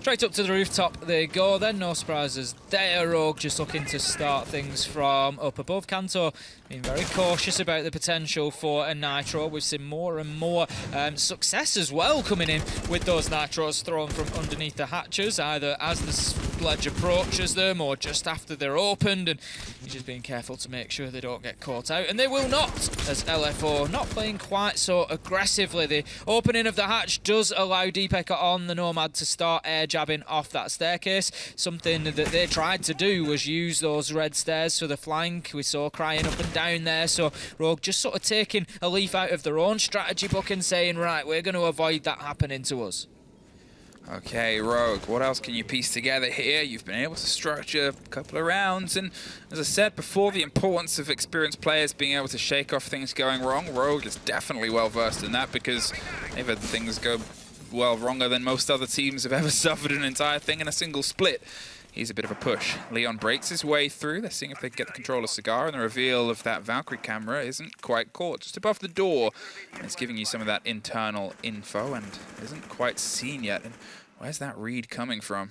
Straight up to the rooftop they go then, no surprises there. Rogue just looking to start things from up above. Kanto being very cautious about the potential for a Nitro. We've seen more and more success as well coming in with those Nitros thrown from underneath the hatches, either as the sledge approaches them or just after they're opened, and he's just being careful to make sure they don't get caught out, and they will not, as LFO not playing quite so aggressively. The opening of the hatch does allow Deepeka on the Nomad to start air jabbing off that staircase. Something that they tried to do was use those red stairs for the flank. We saw Crying up and down there, so Rogue just sort of taking a leaf out of their own strategy book and saying, right, we're going to avoid that happening to us. Okay, Rogue, what else can you piece together here? You've been able to structure a couple of rounds, and as I said before, the importance of experienced players being able to shake off things going wrong. Rogue is definitely well versed in that, because they've had things go well wronger than most other teams have ever suffered an entire thing in a single split. Here's a bit of a push. Leon breaks his way through. They're seeing if they can get the control of Cigar, and the reveal of that Valkyrie camera isn't quite caught. Just above the door, and it's giving you some of that internal info and isn't quite seen yet. And where's that read coming from?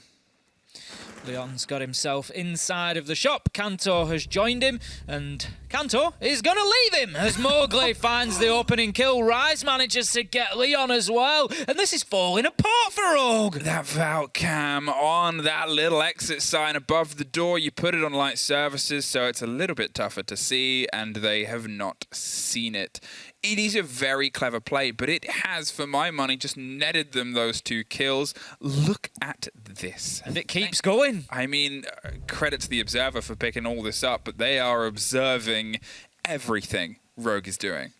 Leon's got himself inside of the shop. Kanto has joined him, and Kanto is going to leave him as Mowgli finds the opening kill. Rise manages to get Leon as well, and this is falling apart for Rogue. That Valk cam on that little exit sign above the door. You put it on light services, so it's a little bit tougher to see, and they have not seen it. It is a very clever play, but it has, for my money, just netted them those 2 kills. Look at this. And it keeps going. I mean, credit to the Observer for picking all this up, but they are observing everything Rogue is doing.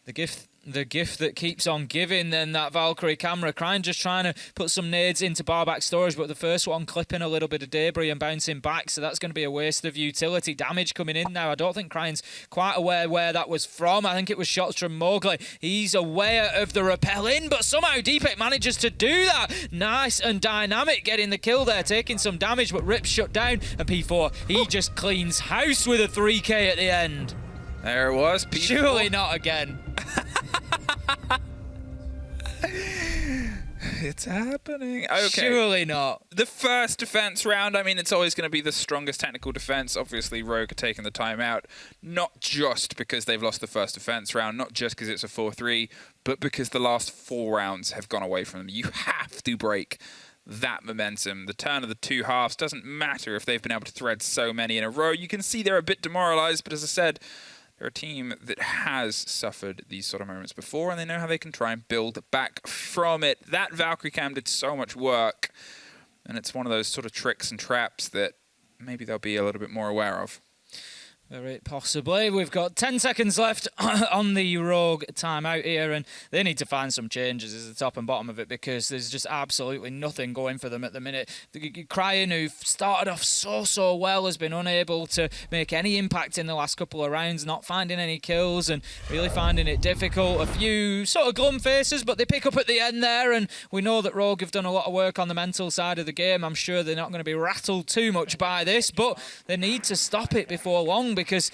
The gift that keeps on giving, then that Valkyrie camera. Crying just trying to put some nades into barback storage, but the first one clipping a little bit of debris and bouncing back, so that's going to be a waste of utility. Damage coming in now. I don't think Crying's quite aware where that was from. I think it was shots from Mowgli. He's aware of the rappel in, but somehow Deepek manages to do that. Nice and dynamic getting the kill there, taking some damage, but Rip's shut down, and P4, he just cleans house with a 3K at the end. There it was. P4. Surely not again. It's happening. Okay. Surely not. The first defense round, I mean, it's always going to be the strongest technical defense. Obviously, Rogue are taking the time out, not just because they've lost the first defense round, not just because it's a 4-3, but because the last 4 rounds have gone away from them. You have to break that momentum. The turn of the 2 halves doesn't matter if they've been able to thread so many in a row. You can see they're a bit demoralized, but as I said, they're a team that has suffered these sort of moments before, and they know how they can try and build back from it. That Valkyrie cam did so much work, and it's one of those sort of tricks and traps that maybe they'll be a little bit more aware of. Very possibly. We've got 10 seconds left on the Rogue timeout here, and they need to find some changes is the top and bottom of it, because there's just absolutely nothing going for them at the minute. Cryan, who started off so well, has been unable to make any impact in the last couple of rounds, not finding any kills and really finding it difficult. A few sort of glum faces, but they pick up at the end there, and we know that Rogue have done a lot of work on the mental side of the game. I'm sure they're not going to be rattled too much by this, but they need to stop it before long, because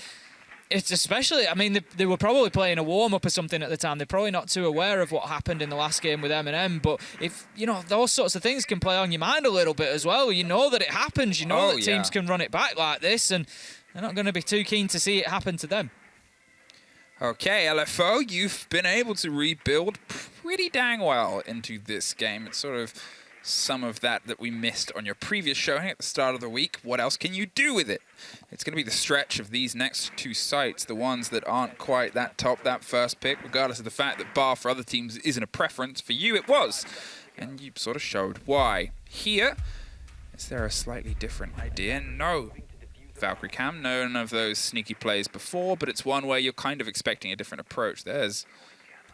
it's especially, I mean, they were probably playing a warm-up or something at the time. They're probably not too aware of what happened in the last game with M&M, but if, you know, those sorts of things can play on your mind a little bit as well. You know that it happens. You know that teams can run it back like this, and they're not going to be too keen to see it happen to them. Okay, LFO, you've been able to rebuild pretty dang well into this game. It's sort of some of that we missed on your previous showing at the start of the week. What else can you do with it? It's going to be the stretch of these next two sites, the ones that aren't quite that top, that first pick, regardless of the fact that bar for other teams isn't a preference. For you, it was. And you sort of showed why. Here, is there a slightly different idea? No. Valkyrie Cam, none of those sneaky plays before, but it's one where you're kind of expecting a different approach. Are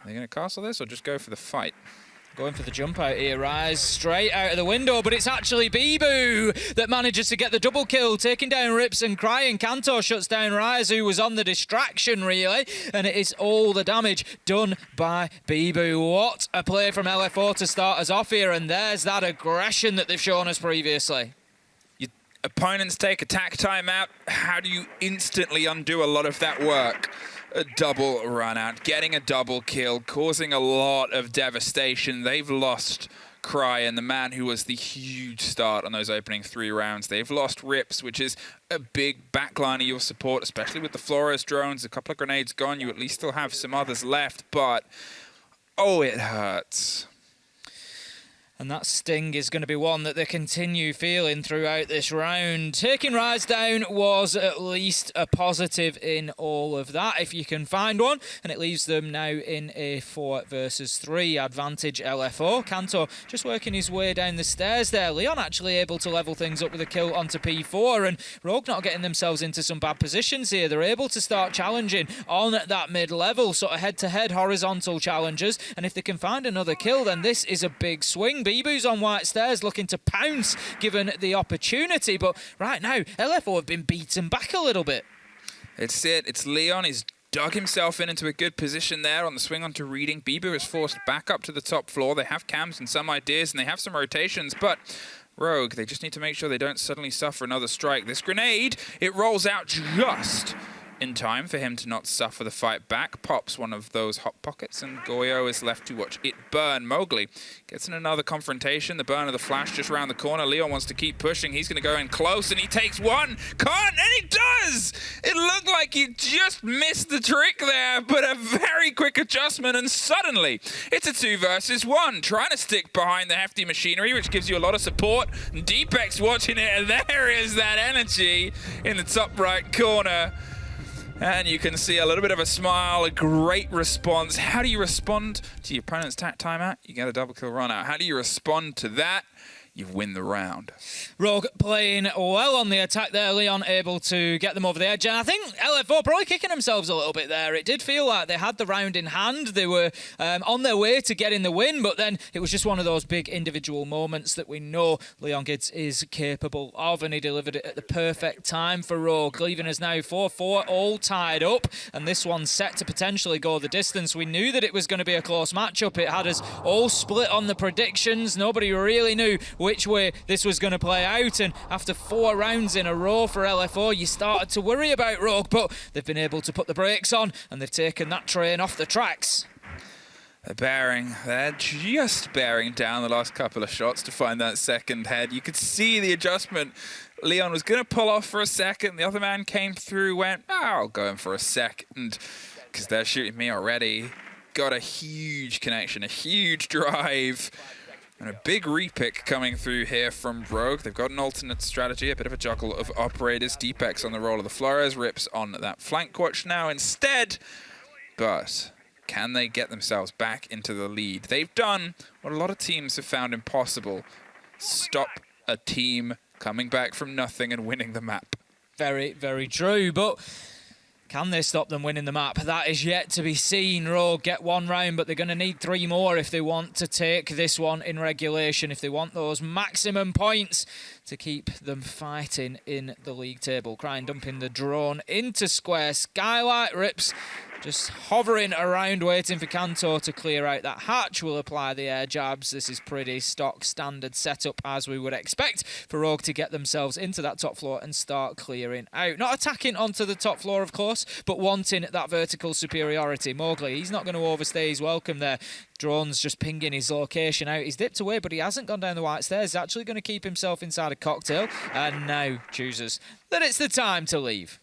they going to castle this or just go for the fight? Going for the jump out here, Rise straight out of the window, but it's actually Bibu that manages to get the double kill, taking down Rips and Cryan. Kanto shuts down Rise, who was on the distraction, really, and it is all the damage done by Bibu. What a play from LFO to start us off here, and there's that aggression that they've shown us previously. Your opponents take attack timeout. How do you instantly undo a lot of that work? A double run out, getting a double kill, causing a lot of devastation. They've lost Cryan, the man who was the huge start on those opening 3 rounds. They've lost Rips, which is a big backline of your support, especially with the Flores drones. A couple of grenades gone, you at least still have some others left, but oh, it hurts. And that sting is going to be one that they continue feeling throughout this round. Taking Rise down was at least a positive in all of that, if you can find one. And it leaves them now in a 4 versus 3 advantage. LFO. Kanto just working his way down the stairs there. Leon actually able to level things up with a kill onto P4. And Rogue not getting themselves into some bad positions here. They're able to start challenging on that mid-level, sort of head-to-head horizontal challenges. And if they can find another kill, then this is a big swing. Bibu's on white stairs looking to pounce given the opportunity, but right now LFO have been beaten back a little bit. It's Leon. He's dug himself into a good position there on the swing onto reading. Bibu is forced back up to the top floor. They have cams and some ideas, and they have some rotations, but Rogue, they just need to make sure they don't suddenly suffer another strike. This grenade, it rolls out just in time for him to not suffer the fight back. Pops one of those hot pockets, and Goyo is left to watch it burn. Mowgli gets in another confrontation. The burn of the flash just around the corner. Leon wants to keep pushing. He's going to go in close, and he takes one. Can't, and he does! It looked like he just missed the trick there, but a very quick adjustment, and suddenly it's a 2 versus 1. Trying to stick behind the hefty machinery, which gives you a lot of support. And Deepek's watching it, and there is that energy in the top right corner. And you can see a little bit of a smile, a great response. How do you respond to your opponent's timeout? You get a double kill run out. How do you respond to that? You win the round. Rogue playing well on the attack there. Leon able to get them over the edge. And I think LFO probably kicking themselves a little bit there. It did feel like they had the round in hand. They were on their way to getting the win, but then it was just one of those big individual moments that we know Leon Gids is capable of, and he delivered it at the perfect time for Rogue, leaving us now 4-4, all tied up, and this one's set to potentially go the distance. We knew that it was going to be a close matchup. It had us all split on the predictions. Nobody really knew which way this was going to play out, and after 4 rounds in a row for LFO, you started to worry about Rogue, but they've been able to put the brakes on, and they've taken that train off the tracks. They're just bearing down the last couple of shots to find that second head. You could see the adjustment. Leon was going to pull off for a second. The other man came through, went, I'll go in for a second, because they're shooting me already. Got a huge connection, a huge drive. And a big repick coming through here from Rogue. They've got an alternate strategy, a bit of a juggle of operators. Deepek's on the roll of the Flores, Rips on that flank watch now instead. But can they get themselves back into the lead? They've done what a lot of teams have found impossible. Stop a team coming back from nothing and winning the map. Very, very true, but Can they stop them winning the map? That is yet to be seen. Rogue get 1 round, but they're going to need 3 more if they want to take this one in regulation, if they want those maximum points to keep them fighting in the league table. Cryin dumping the drone into square. Skylight Rips just hovering around, waiting for Kanto to clear out that hatch. Will apply the air jabs. This is pretty stock standard setup, as we would expect for Rogue to get themselves into that top floor and start clearing out. Not attacking onto the top floor, of course, but wanting that vertical superiority. Mowgli, he's not going to overstay his welcome there. Drone's just pinging his location out. He's dipped away, but he hasn't gone down the white stairs. He's actually going to keep himself inside a cocktail, and now chooses that it's the time to leave.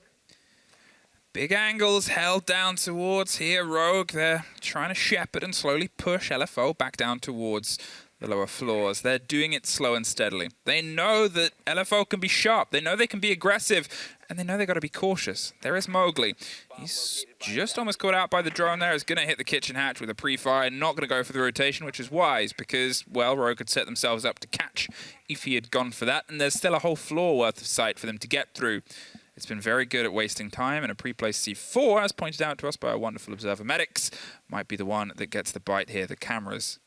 Big angles held down towards here. Rogue, they're trying to shepherd and slowly push LFO back down towards the lower floors. They're doing it slow and steadily. They know that LFO can be sharp. They know they can be aggressive. And they know they've got to be cautious. There is Mowgli. He's just almost caught out by the drone there. He's going to hit the kitchen hatch with a pre-fire. Not going to go for the rotation, which is wise because, well, Rogue could set themselves up to catch if he had gone for that. And there's still a whole floor worth of sight for them to get through. It's been very good at wasting time, and a pre-placed C4, as pointed out to us by our wonderful observer medics, might be the one that gets the bite here. The cameras.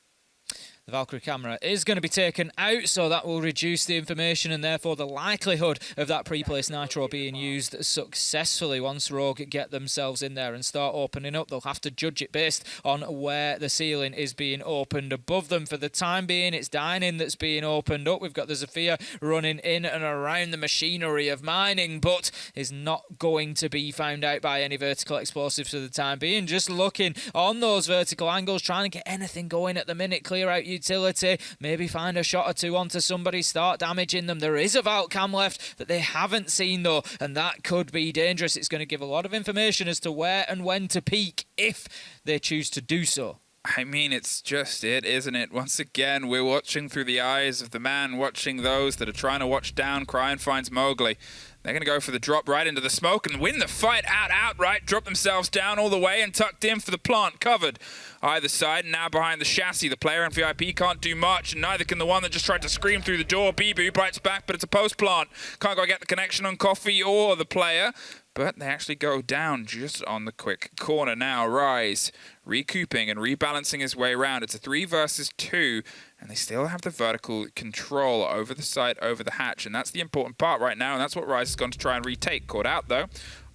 The Valkyrie camera is going to be taken out, so that will reduce the information and therefore the likelihood of that pre-placed nitro being used successfully. Once Rogue get themselves in there and start opening up, they'll have to judge it based on where the ceiling is being opened above them. For the time being, it's dining that's being opened up. We've got the Zephyr running in and around the machinery of mining, but is not going to be found out by any vertical explosives for the time being. Just looking on those vertical angles, trying to get anything going at the minute, clear out utility, maybe find a shot or two onto somebody, start damaging them. There is a Valk cam left that they haven't seen though, and that could be dangerous. It's going to give a lot of information as to where and when to peek if they choose to do so. I mean, it's just it, isn't it? Once again, we're watching through the eyes of the man watching those that are trying to watch down. Cryin finds Mowgli. They're going to go for the drop right into the smoke and win the fight outright, drop themselves down all the way and tucked in for the plant, covered either side. And now behind the chassis, the player in VIP can't do much, and neither can the one that just tried to scream through the door. Bibu bites back, but it's a post plant. Can't go get the connection on Coffee or the player, but they actually go down just on the quick corner now. Rise, recouping and rebalancing his way around. It's a 3 versus 2, and they still have the vertical control over the site, over the hatch, and that's the important part right now, and that's what Rise is going to try and retake. Caught out, though,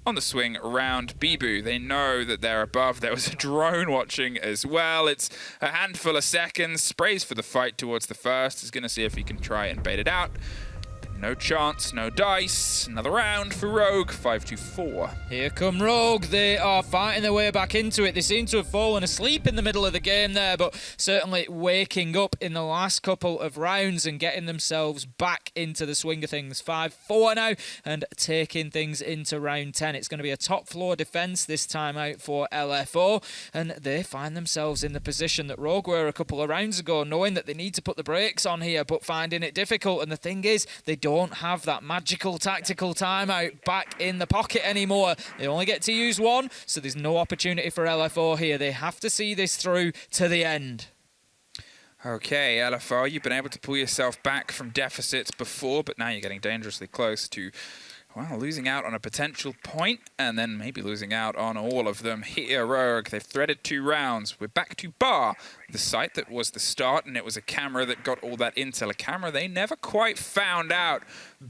on the swing around Bibu. They know that they're above. There was a drone watching as well. It's a handful of seconds. Sprays for the fight towards the first. He's going to see if he can try and bait it out. No chance, no dice. Another round for Rogue, 5-4. Here come Rogue. They are fighting their way back into it. They seem to have fallen asleep in the middle of the game there, but certainly waking up in the last couple of rounds and getting themselves back into the swing of things. 5-4 now and taking things into round 10. It's going to be a top floor defense this time out for LFO, and they find themselves in the position that Rogue were a couple of rounds ago, knowing that they need to put the brakes on here, but finding it difficult. And the thing is, they don't have that magical tactical timeout back in the pocket anymore. They only get to use one, so there's no opportunity for LFO here. They have to see this through to the end. Okay, LFO, you've been able to pull yourself back from deficits before, but now you're getting dangerously close to, well, losing out on a potential point, and then maybe losing out on all of them. Here, Rogue, they've threaded 2 rounds. We're back to Bar, the site that was the start, and it was a camera that got all that intel. A camera they never quite found out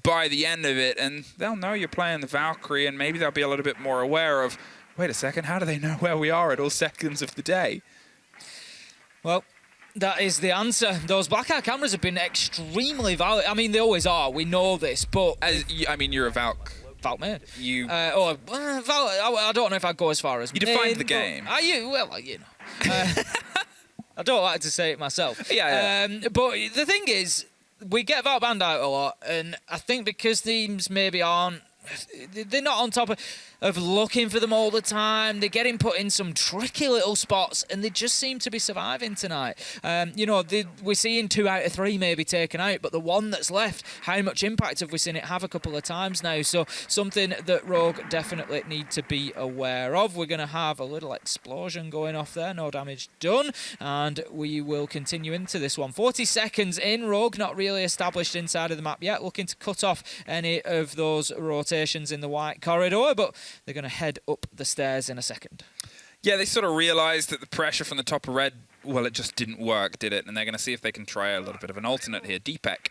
by the end of it, and they'll know you're playing the Valkyrie, and maybe they'll be a little bit more aware of, wait a second, how do they know where we are at all seconds of the day? Well, that is the answer. Those blackout cameras have been extremely valid. I mean, they always are. We know this, but I mean, you're a Valk. Valk man. You. Val, I don't know if I'd go as far as. You defined the game. Are you? Well, you know. I don't like to say it myself. Yeah. But the thing is, we get Valk banned out a lot, and I think because teams maybe aren't. They're not on top of looking for them all the time. They're getting put in some tricky little spots, and they just seem to be surviving tonight. You know, we're seeing 2 out of 3 maybe taken out, but the one that's left, how much impact have we seen it have a couple of times now? So something that Rogue definitely need to be aware of. We're going to have a little explosion going off there. No damage done, and we will continue into this one. 40 seconds in. Rogue not really established inside of the map yet, looking to cut off any of those rotations in the white corridor, but they're going to head up the stairs in a second. Yeah, they sort of realized that the pressure from the top of red, well, it just didn't work, did it? And they're going to see if they can try a little bit of an alternate here. Deepak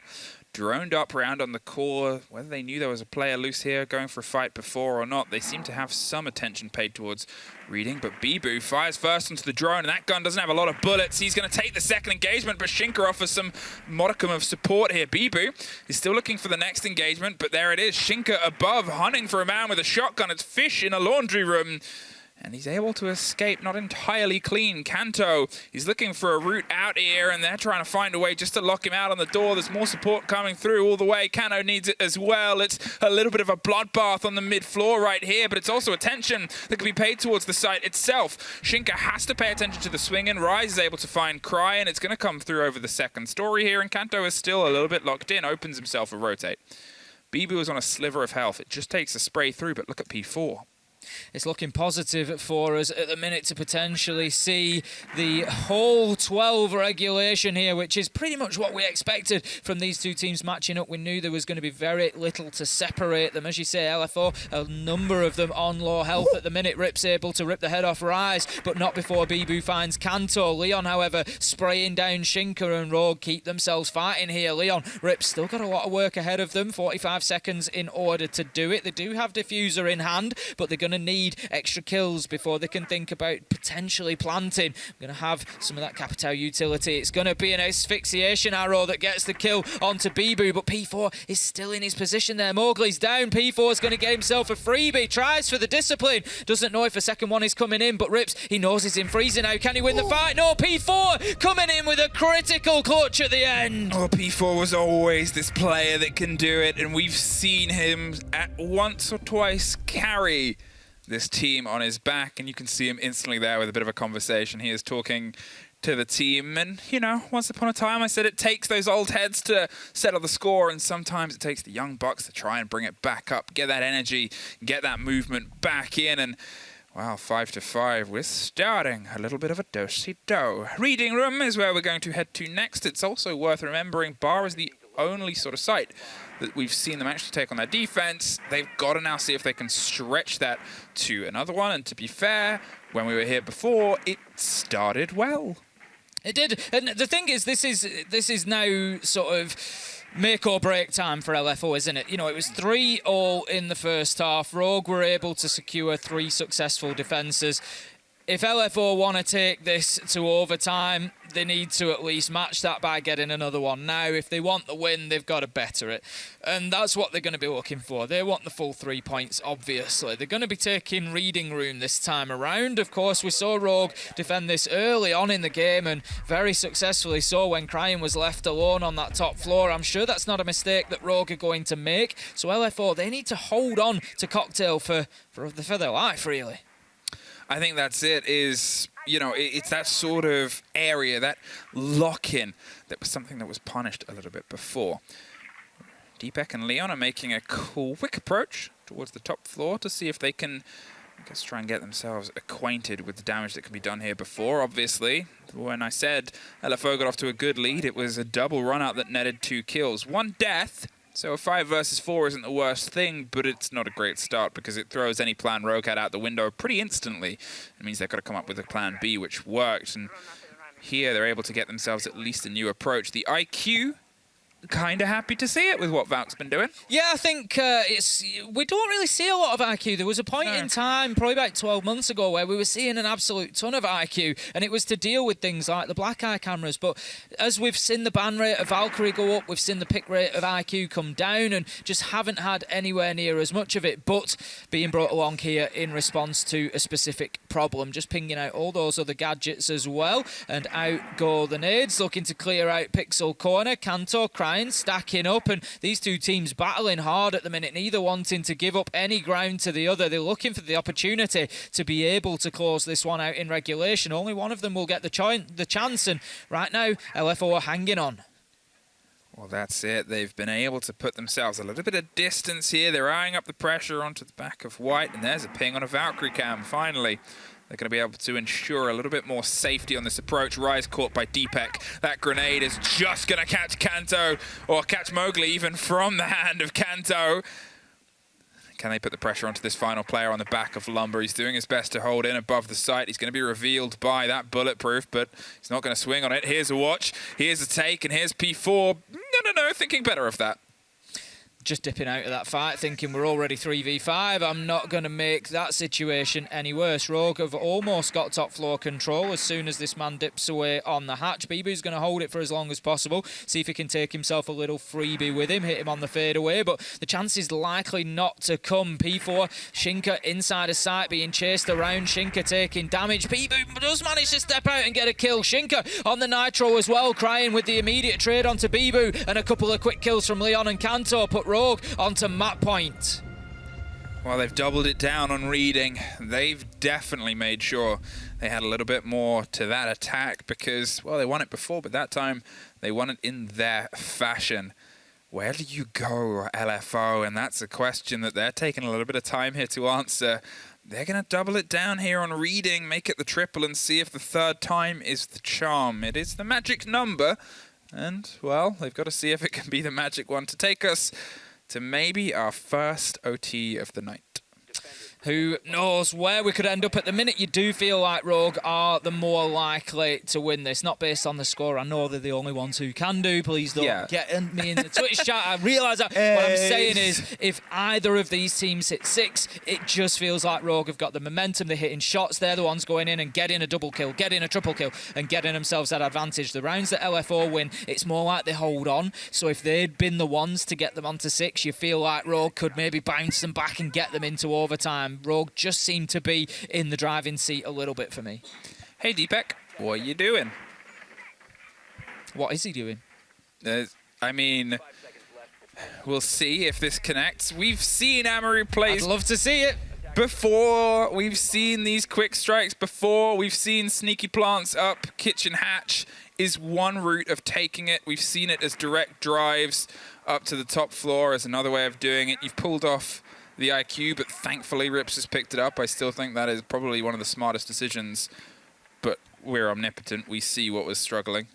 droned up around on the core. Whether they knew there was a player loose here going for a fight before or not, they seem to have some attention paid towards reading. But Bibu fires first onto the drone, and that gun doesn't have a lot of bullets. He's going to take the second engagement, but Shinka offers some modicum of support here. Bibu is still looking for the next engagement, but there it is. Shinka above, hunting for a man with a shotgun. It's fish in a laundry room. And he's able to escape, not entirely clean. Kanto, he's looking for a route out here, and they're trying to find a way just to lock him out on the door. There's more support coming through all the way. Kanto needs it as well. It's a little bit of a bloodbath on the mid-floor right here, but it's also attention that can be paid towards the site itself. Shinka has to pay attention to the swing, and Rise is able to find Cry, and it's going to come through over the second story here, and Kanto is still a little bit locked in, opens himself a rotate. Bibu is on a sliver of health. It just takes a spray through, but look at P4. It's looking positive for us at the minute to potentially see the whole 12 regulation here, which is pretty much what we expected from these two teams matching up. We knew there was going to be very little to separate them. As you say, LFO, a number of them on low health at the minute. Rip's able to rip the head off Rise, but not before Bibu finds Kanto. Leon, however, spraying down Shinka and Rogue, keep themselves fighting here. Leon, Rip's still got a lot of work ahead of them, 45 seconds in order to do it. They do have Diffuser in hand, but they're going to need extra kills before they can think about potentially planting. We're going to have some of that Capital utility. It's going to be an asphyxiation arrow that gets the kill onto Bibu, but P4 is still in his position there. Mowgli's down. P4 is going to get himself a freebie. Tries for the discipline. Doesn't know if a second one is coming in, but Rips, he knows he's in freezer now. Can he win the fight? No, P4 coming in with a critical clutch at the end. Oh, P4 was always this player that can do it, and we've seen him at once or twice carry this team on his back, and you can see him instantly there with a bit of a conversation. He is talking to the team, and, you know, once upon a time I said it takes those old heads to settle the score, and sometimes it takes the young bucks to try and bring it back up, get that energy, get that movement back in, and wow, 5-5, we're starting a little bit of a do-si-do. Reading room is where we're going to head to next. It's also worth remembering Bar is the only sort of site that we've seen them actually take on their defense. They've got to now see if they can stretch that to another one. And to be fair, when we were here before, it started well. It did. And the thing is, this is now sort of make or break time for LFO, isn't it? You know, it was 3-all in the first half. Rogue were able to secure 3 successful defences. If LFO want to take this to overtime, they need to at least match that by getting another one. Now, if they want the win, they've got to better it. And that's what they're going to be looking for. They want the full 3 points, obviously. They're going to be taking reading room this time around. Of course, we saw Rogue defend this early on in the game, and very successfully so when Crying was left alone on that top floor. I'm sure that's not a mistake that Rogue are going to make. So LFO, they need to hold on to Cocktail for their life, really. I think that's it, is, you know, it's that sort of area, that lock-in, that was something that was punished a little bit before. Deepak and Leon are making a quick approach towards the top floor to see if they can, I guess, try and get themselves acquainted with the damage that can be done here before. Obviously, when I said LFO got off to a good lead, it was a double run-out that netted 2 kills. 1 death. So a 5 versus 4 isn't the worst thing, but it's not a great start because it throws any plan Rogue had out the window pretty instantly. It means they've got to come up with a plan B, which worked. And here they're able to get themselves at least a new approach. The IQ, kind of happy to see it with what Valk's been doing. Yeah, I think we don't really see a lot of IQ. There was a point in time, probably about 12 months ago, where we were seeing an absolute ton of IQ, and it was to deal with things like the black eye cameras. But as we've seen the ban rate of Valkyrie go up, we've seen the pick rate of IQ come down, and just haven't had anywhere near as much of it, but being brought along here in response to a specific problem. Just pinging out all those other gadgets as well, and out go the nades, looking to clear out Pixel Corner. Kanto, stacking up, and these two teams battling hard at the minute, neither wanting to give up any ground to the other. They're looking for the opportunity to be able to close this one out in regulation. Only one of them will get the chance, and right now LFO are hanging on. Well, that's it. They've been able to put themselves a little bit of distance here. They're eyeing up the pressure onto the back of White, and there's a ping on a Valkyrie cam finally. They're going to be able to ensure a little bit more safety on this approach. Rise caught by Deepak. That grenade is just going to catch Kanto, or catch Mowgli even from the hand of Kanto. Can they put the pressure onto this final player on the back of Lumber? He's doing his best to hold in above the site. He's going to be revealed by that bulletproof, but he's not going to swing on it. Here's a watch, here's a take, and here's P4. No, thinking better of that. Just dipping out of that fight, thinking we're already 3v5. I'm not going to make that situation any worse. Rogue have almost got top floor control as soon as this man dips away on the hatch. Bibu's going to hold it for as long as possible, see if he can take himself a little freebie with him, hit him on the fadeaway, but the chance is likely not to come. P4, Shinka inside a sight being chased around, Shinka taking damage. Bibu does manage to step out and get a kill. Shinka on the Nitro as well, crying with the immediate trade onto Bibu, and a couple of quick kills from Leon and Kanto put Rogue onto map point. Well, they've doubled it down on reading. They've definitely made sure they had a little bit more to that attack because, well, they won it before, but that time they won it in their fashion. Where do you go, LFO? And that's a question that they're taking a little bit of time here to answer. They're going to double it down here on reading, make it the triple, and see if the third time is the charm. It is the magic number. And, well, they've got to see if it can be the magic one to take us to maybe our first OT of the night. Who knows where we could end up at the minute? You do feel like Rogue are the more likely to win this, not based on the score. I know they're the only ones who can do. Please don't get me in the Twitch chat. I realise that. What I'm saying is, if either of these teams hit 6, it just feels like Rogue have got the momentum. They're hitting shots. They're the ones going in and getting a double kill, getting a triple kill, and getting themselves that advantage. The rounds that LFO win, it's more like they hold on. So if they'd been the ones to get them onto 6, you feel like Rogue could maybe bounce them back and get them into overtime. Rogue just seemed to be in the driving seat a little bit for me. Hey, Deepak, what are you doing? What is he doing? I mean, we'll see if this connects. We've seen Amaru plays. I'd love to see it. Before, we've seen these quick strikes before. We've seen sneaky plants up. Kitchen hatch is one route of taking it. We've seen it as direct drives up to the top floor as another way of doing it. You've pulled off the IQ, but thankfully Rips has picked it up. I still think that is probably one of the smartest decisions, but we're omnipotent. We see what was struggling.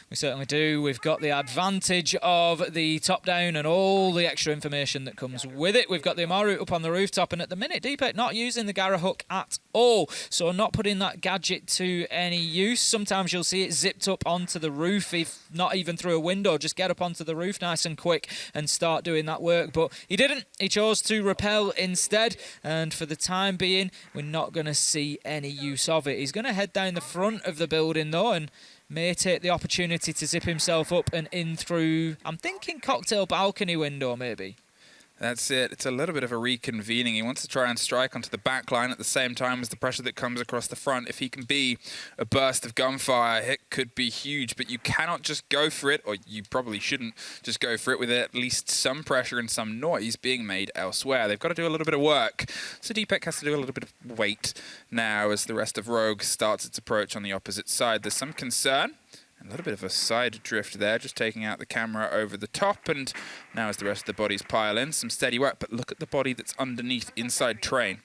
We certainly do. We've got the advantage of the top-down and all the extra information that comes with it. We've got the Amaru up on the rooftop, and at the minute, Deepak not using the Gara hook at all, so not putting that gadget to any use. Sometimes you'll see it zipped up onto the roof, if not even through a window. Just get up onto the roof nice and quick and start doing that work, but he didn't. He chose to repel instead, and for the time being, we're not going to see any use of it. He's going to head down the front of the building, though, and may take the opportunity to zip himself up and in through, I'm thinking, cocktail balcony window, maybe. That's it. It's a little bit of a reconvening. He wants to try and strike onto the back line at the same time as the pressure that comes across the front. If he can be a burst of gunfire, it could be huge, but you cannot just go for it, or you probably shouldn't just go for it with at least some pressure and some noise being made elsewhere. They've got to do a little bit of work. So Deepak has to do a little bit of wait now as the rest of Rogue starts its approach on the opposite side. There's some concern. A little bit of a side drift there, just taking out the camera over the top, and now as the rest of the bodies pile in, some steady work, but look at the body that's underneath inside train.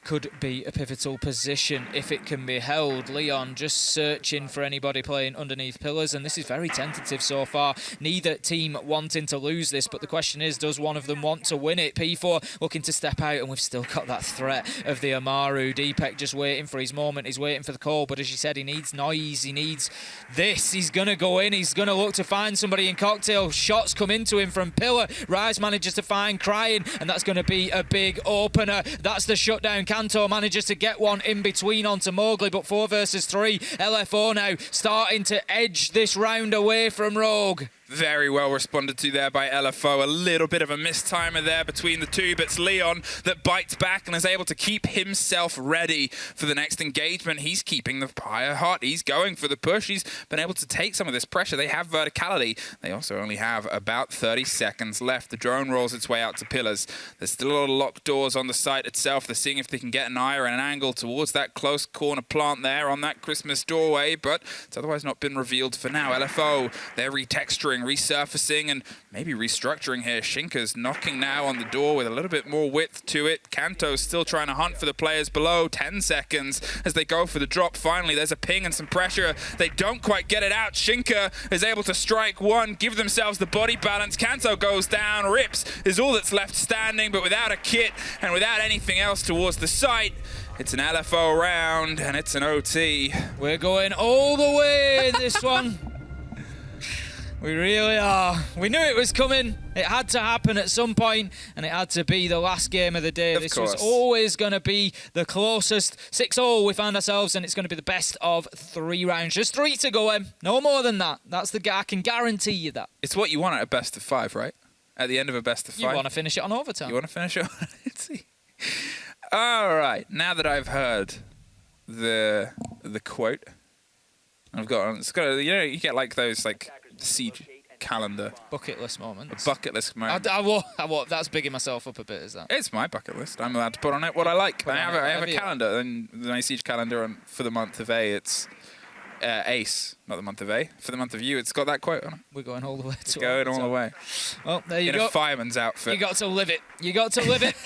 Could be a pivotal position if it can be held. Leon just searching for anybody playing underneath pillars, and this is very tentative so far. Neither team wanting to lose this, but the question is, does one of them want to win it? P4 looking to step out, and we've still got that threat of the Amaru. Deepak just waiting for his moment. He's waiting for the call, but as you said, he needs noise. He needs this. He's going to go in. He's going to look to find somebody in cocktail. Shots come into him from pillar. Rise manages to find Crying, and that's going to be a big opener. That's the shutdown. Kanto manages to get one in between onto Mowgli, but 4 versus 3. LFO now starting to edge this round away from Rogue. Very well responded to there by LFO. A little bit of a mistimer there between the two, but it's Leon that bites back and is able to keep himself ready for the next engagement. He's keeping the fire hot. He's going for the push. He's been able to take some of this pressure. They have verticality. They also only have about 30 seconds left. The drone rolls its way out to pillars. There's still a lot of locked doors on the site itself. They're seeing if they can can get an eye or an angle towards that close corner plant there on that Christmas doorway, but it's otherwise not been revealed for now. LFO, they're retexturing, resurfacing, and maybe restructuring here. Shinka's knocking now on the door with a little bit more width to it. Kanto's still trying to hunt for the players below. 10 seconds as they go for the drop. Finally, there's a ping and some pressure. They don't quite get it out. Shinka is able to strike one, give themselves the body balance. Kanto goes down. Rips is all that's left standing, but without a kit and without anything else towards the site. It's an LFO round, and it's an OT. We're going all the way in this one. We really are. We knew it was coming. It had to happen at some point, and it had to be the last game of the day. This was always going to be the closest. 6-0 we found ourselves, and it's going to be the best of 3 rounds. Just 3 to go, Em. No more than that. That's I can guarantee you that. It's what you want at a best of 5, right? At the end of a best of 5. You want to finish it on overtime. You want to finish it on Let's see. All right. Now that I've heard the quote, I've got it's got you get like those like siege calendar bucket list moments. Bucket list moment. That's bigging myself up a bit, is that? It's my bucket list. I'm allowed to put on it what I like. I have a calendar, and my siege calendar for the month of A, it's Ace, not the month of A. For the month of U, it's got that quote on it. We're going all the way. It's going all the way. Well, there you go. In a fireman's outfit. You got to live it. You got to live it.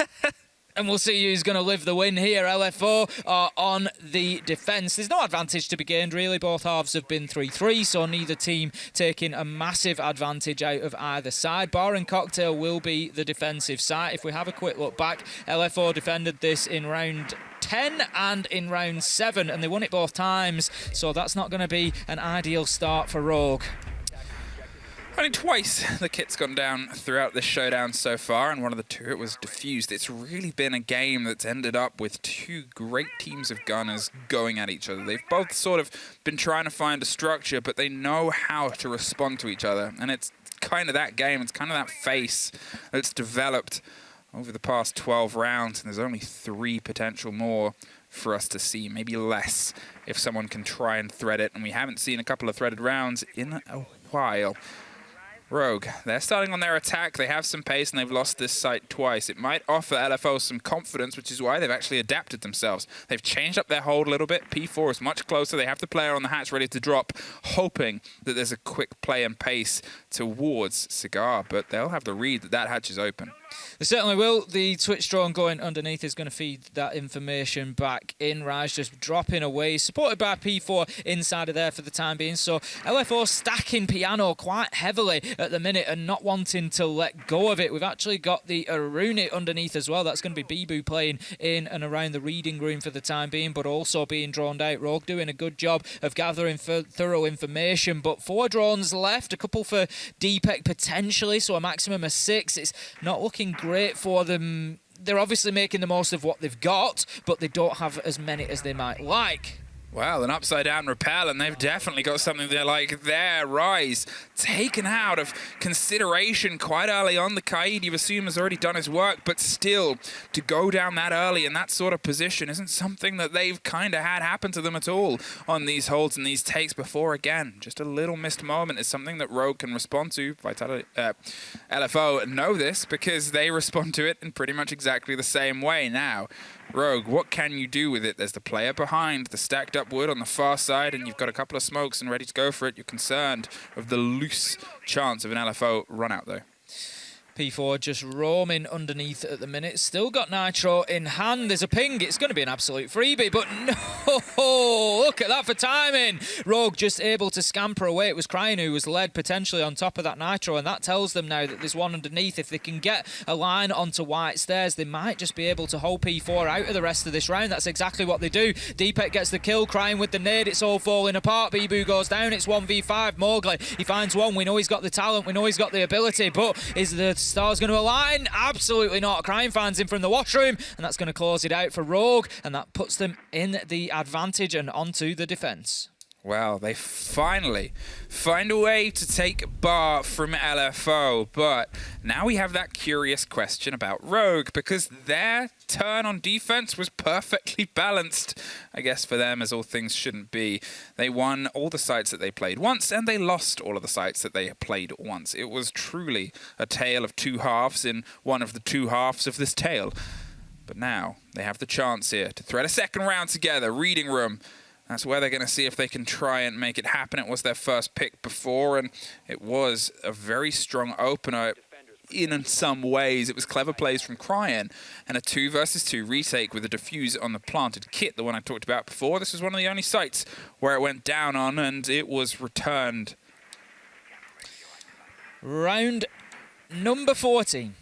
And we'll see who's going to live the win here. LFO are on the defence. There's no advantage to be gained, really. Both halves have been 3-3, so neither team taking a massive advantage out of either side. Bar and Cocktail will be the defensive side. If we have a quick look back, LFO defended this in round 10 and in round 7, and they won it both times, so that's not going to be an ideal start for Rogue. Only twice the kit's gone down throughout this showdown so far, and one of the two it was diffused. It's really been a game that's ended up with 2 great teams of gunners going at each other. They've both sort of been trying to find a structure, but they know how to respond to each other, and it's kind of that game, it's kind of that face that's developed over the past 12 rounds, and there's only 3 potential more for us to see, maybe less if someone can try and thread it, and we haven't seen a couple of threaded rounds in a while. Rogue, they're starting on their attack. They have some pace, and they've lost this site twice. It might offer LFO some confidence, which is why they've actually adapted themselves. They've changed up their hold a little bit. P4 is much closer. They have the player on the hatch ready to drop, hoping that there's a quick play and pace towards Cigar, but they'll have to read that hatch is open. They certainly will. The Twitch drone going underneath is going to feed that information back in. Raj just dropping away, supported by P4 inside of there for the time being. So LFO stacking Piano quite heavily at the minute and not wanting to let go of it. We've actually got the Aruni underneath as well. That's going to be Bibu playing in and around the reading room for the time being, but also being droned out. Rogue doing a good job of gathering thorough information, but 4 drones left, a couple for DPEC potentially, so a maximum of 6. It's not looking great for them. They're obviously making the most of what they've got, but they don't have as many as they might like. Well, an upside down repel, and they've definitely got something they like there. Rise taken out of consideration quite early on. The Kaid, you assume, has already done his work, but still, to go down that early in that sort of position isn't something that they've kind of had happen to them at all on these holds and these takes before. Again, just a little missed moment is something that Rogue can respond to. LFO know this because they respond to it in pretty much exactly the same way. Now, Rogue, what can you do with it? There's the player behind, the stacked up wood on the far side, and you've got a couple of smokes and ready to go for it. You're concerned of the loose chance of an LFO run out, though. P4 just roaming underneath at the minute. Still got Nitro in hand. There's a ping. It's going to be an absolute freebie, but no! Look at that for timing. Rogue just able to scamper away. It was Cryin who was led potentially on top of that Nitro, and that tells them now that there's one underneath. If they can get a line onto White Stairs, they might just be able to hold P4 out of the rest of this round. That's exactly what they do. DPEC gets the kill. Cryin with the nade. It's all falling apart. Bibu goes down. It's 1v5. Mowgli, he finds one. We know he's got the talent. We know he's got the ability, but is the Star's going to align? Absolutely not. Cryin finds him from the washroom, and that's going to close it out for Rogue, and that puts them in the advantage and onto the defence. Well, they finally find a way to take Bar from LFO, but now we have that curious question about Rogue, because their turn on defense was perfectly balanced, I guess, for them, as all things shouldn't be. They won all the sites that they played once, and they lost all of the sites that they played once. It was truly a tale of 2 halves in one of the 2 halves of this tale. But now they have the chance here to thread a second round together. Reading room. That's where they're going to see if they can try and make it happen. It was their first pick before, and it was a very strong opener in some ways. It was clever plays from Cryan and a 2 versus 2 retake with a defuse on the planted kit, the one I talked about before. This was one of the only sites where it went down on, and it was returned. Round number 14.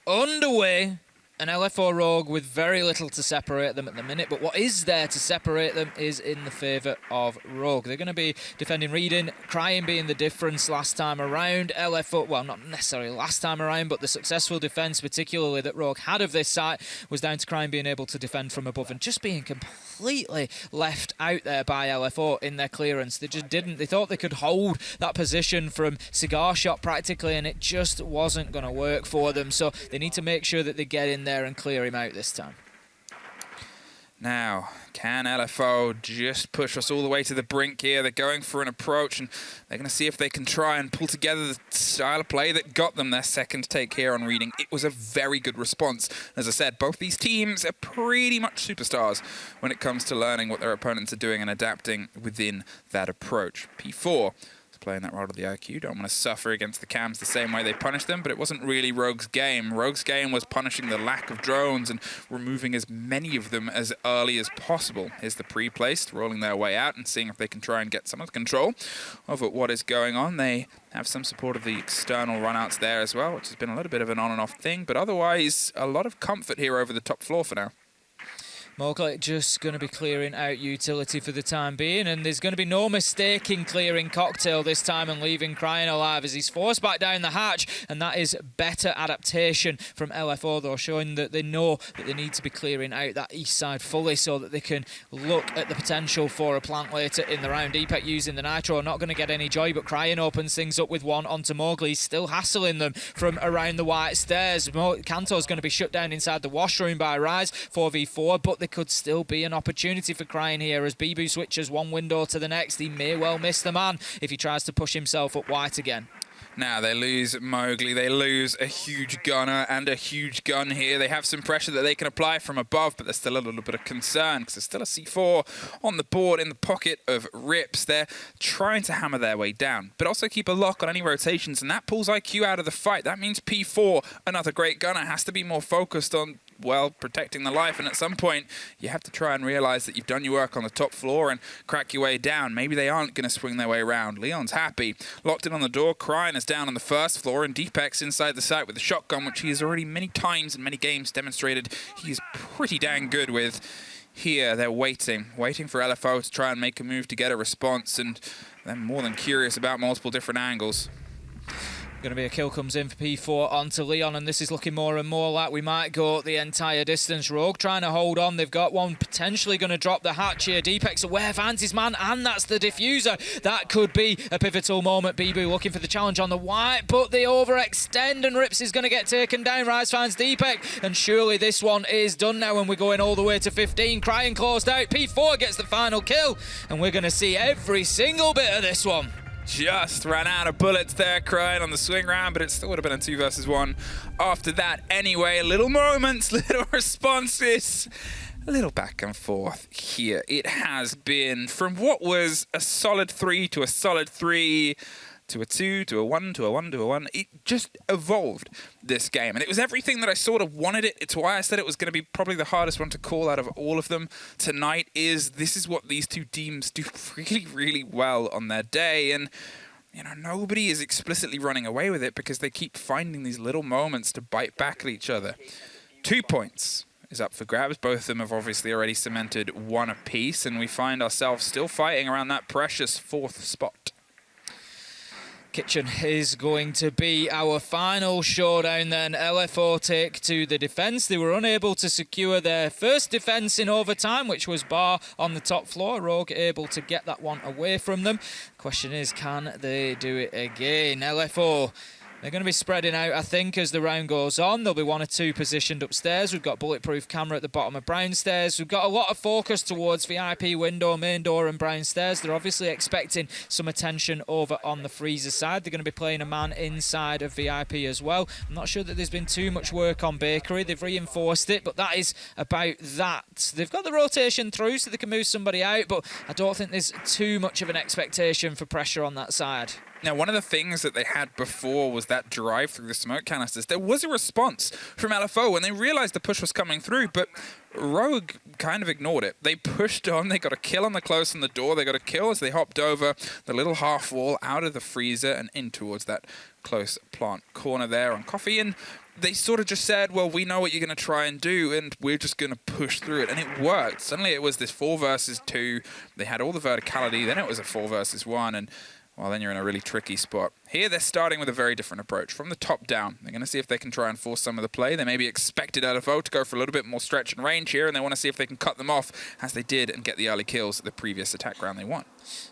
Underway. An LFO Rogue with very little to separate them at the minute, but what is there to separate them is in the favour of Rogue. They're going to be defending Reading, Cryan being the difference last time around. LFO, well, not necessarily last time around, but the successful defence, particularly that Rogue had of this site, was down to Cryan being able to defend from above and just being completely left out there by LFO in their clearance. They just didn't. They thought they could hold that position from cigar shot practically, and it just wasn't going to work for them. So they need to make sure that they get in there and clear him out this time. Now, can LFO just push us all the way to the brink here? They're going for an approach, and they're going to see if they can try and pull together the style of play that got them their second take here on Reading. It was a very good response. As I said, both these teams are pretty much superstars when it comes to learning what their opponents are doing and adapting within that approach. P4 playing that role of the IQ. Don't want to suffer against the cams the same way they punished them, but it wasn't really Rogue's game. Rogue's game was punishing the lack of drones and removing as many of them as early as possible. Here's the pre-placed, rolling their way out and seeing if they can try and get some of the control over what is going on. They have some support of the external runouts there as well, which has been a little bit of an on and off thing, but otherwise a lot of comfort here over the top floor for now. Mowgli just going to be clearing out utility for the time being, and there's going to be no mistake in clearing Cocktail this time and leaving Cryan alive as he's forced back down the hatch, and that is better adaptation from LFO, though, showing that they know that they need to be clearing out that east side fully so that they can look at the potential for a plant later in the round. Deepak using the Nitro, not going to get any joy, but Cryan opens things up with one onto Mowgli, still hassling them from around the white stairs. Kanto's going to be shut down inside the washroom by Rise, 4v4, but there could still be an opportunity for Cryan here as Bibu switches one window to the next. He may well miss the man if he tries to push himself up white again. Now they lose Mowgli, they lose a huge gunner and a huge gun here. They have some pressure that they can apply from above, but there's still a little bit of concern because there's still a C4 on the board in the pocket of Rips. They're trying to hammer their way down, but also keep a lock on any rotations, and that pulls IQ out of the fight. That means P4, another great gunner, has to be more focused on, well, protecting the life, and at some point you have to try and realize that you've done your work on the top floor and crack your way down. Maybe they aren't going to swing their way around. Leon's happy, locked in on the door. Cryan is down on the first floor, and Deepak's inside the site with the shotgun, which he has already many times in many games demonstrated he is pretty dang good with. Here they're waiting for LFO to try and make a move to get a response, and they're more than curious about multiple different angles. Going to be a kill comes in for P4 onto Leon, and this is looking more and more like we might go the entire distance. Rogue trying to hold on. They've got one potentially going to drop the hatch here. Deepak's aware, finds his man, and that's the diffuser. That could be a pivotal moment. Bibu looking for the challenge on the white, but they overextend, and Rips is going to get taken down. Rise finds Deepak, and surely this one is done now, and we're going all the way to 15. Cryan closed out. P4 gets the final kill, and we're going to see every single bit of this one. Just ran out of bullets there, Cryan on the swing round, but it still would have been a 2 versus 1 after that anyway. Little moments, little responses, a little back and forth here. It has been from what was a solid 3 to a solid 3 to a 2 to a 1 to a 1 to a 1. It just evolved, this game, and it was everything that I sort of wanted it. It's why I said it was going to be probably the hardest one to call out of all of them tonight. This is what these two teams do really, really well on their day, and you know, nobody is explicitly running away with it because they keep finding these little moments to bite back at each other. 2 points is up for grabs. Both of them have obviously already cemented 1 apiece, and we find ourselves still fighting around that precious 4th spot. Kitchen is going to be our final showdown then. LFO take to the defence. They were unable to secure their first defence in overtime, which was Bar on the top floor. Rogue able to get that one away from them. Question is, can they do it again? LFO They're going to be spreading out, I think, as the round goes on. There'll be 1 or 2 positioned upstairs. We've got bulletproof camera at the bottom of Brown Stairs. We've got a lot of focus towards VIP window, main door and Brown Stairs. They're obviously expecting some attention over on the freezer side. They're going to be playing a man inside of VIP as well. I'm not sure that there's been too much work on Bakery. They've reinforced it, but that is about that. They've got the rotation through so they can move somebody out, but I don't think there's too much of an expectation for pressure on that side. Now, one of the things that they had before was that drive through the smoke canisters. There was a response from LFO when they realized the push was coming through, but Rogue kind of ignored it. They pushed on, they got a kill on the close on the door, they got a kill as they hopped over the little half wall out of the freezer and in towards that close plant corner there on Coffee. And they sort of just said, well, we know what you're going to try and do, and we're just going to push through it. And it worked. Suddenly it was this 4 versus 2. They had all the verticality. Then it was a 4 versus 1. And, well, then you're in a really tricky spot. Here they're starting with a very different approach. From the top down, they're going to see if they can try and force some of the play. They maybe expected LFO to go for a little bit more stretch and range here, and they want to see if they can cut them off, as they did, and get the early kills at the previous attack round they won.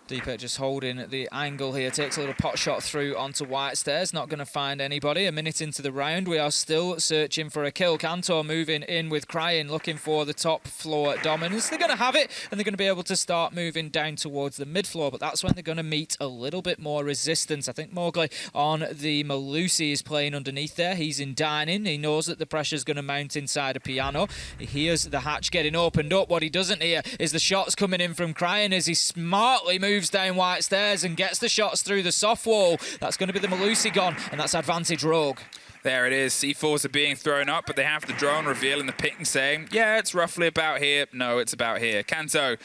Deepet just holding the angle here, takes a little pot shot through onto White Stairs, not going to find anybody. A minute into the round, we are still searching for a kill. Cantor moving in with Crying, looking for the top floor dominance. They're going to have it, and they're going to be able to start moving down towards the mid floor, but that's when they're going to meet a little bit more resistance. I think Mowgli on the Malusi is playing underneath there. He's in dining. He knows that the pressure's going to mount inside a piano. He hears the hatch getting opened up. What he doesn't hear is the shots coming in from Crying as he smartly moves down White Stairs and gets the shots through the soft wall. That's going to be the Malusi gone, and that's advantage Rogue. There it is. C4s are being thrown up, but they have the drone revealing the ping saying, yeah, it's roughly about here. No, it's about here. Kanto,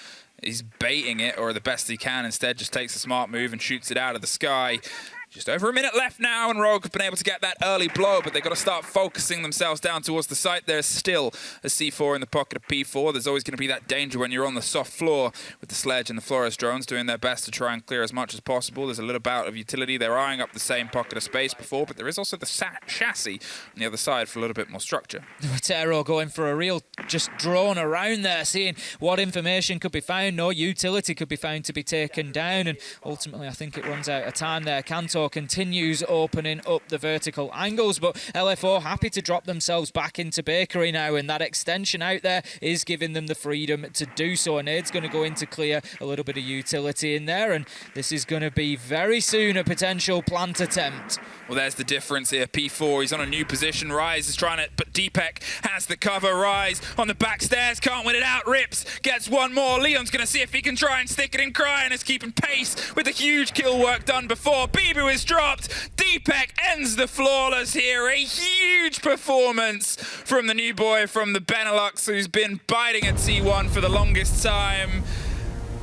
he's baiting it, or the best he can. Instead, just takes a smart move and shoots it out of the sky. Just over a minute left now, and Rogue have been able to get that early blow, but they've got to start focusing themselves down towards the site. There's still a C4 in the pocket of P4. There's always going to be that danger when you're on the soft floor with the Sledge and the Flores drones doing their best to try and clear as much as possible. There's a little bout of utility. They're eyeing up the same pocket of space before, but there is also the chassis on the other side for a little bit more structure. Tero going for a real just drone around there, seeing what information could be found. No utility could be found to be taken down, and ultimately I think it runs out of time there. Kanto continues opening up the vertical angles, but LFO happy to drop themselves back into Bakery now, and that extension out there is giving them the freedom to do so. And Aid's going to go in to clear a little bit of utility in there, and this is going to be very soon a potential plant attempt. Well, there's the difference here. P4, he's on a new position. Rise is trying to, but Deepek has the cover. Rise on the back stairs, can't win it out. Rips, gets one more. Leon's going to see if he can try and stick it in. Crying is keeping pace with the huge kill work done before. Bibu is dropped. Deepek ends the flawless here. A huge performance from the new boy from the Benelux, who's been biting at C1 for the longest time.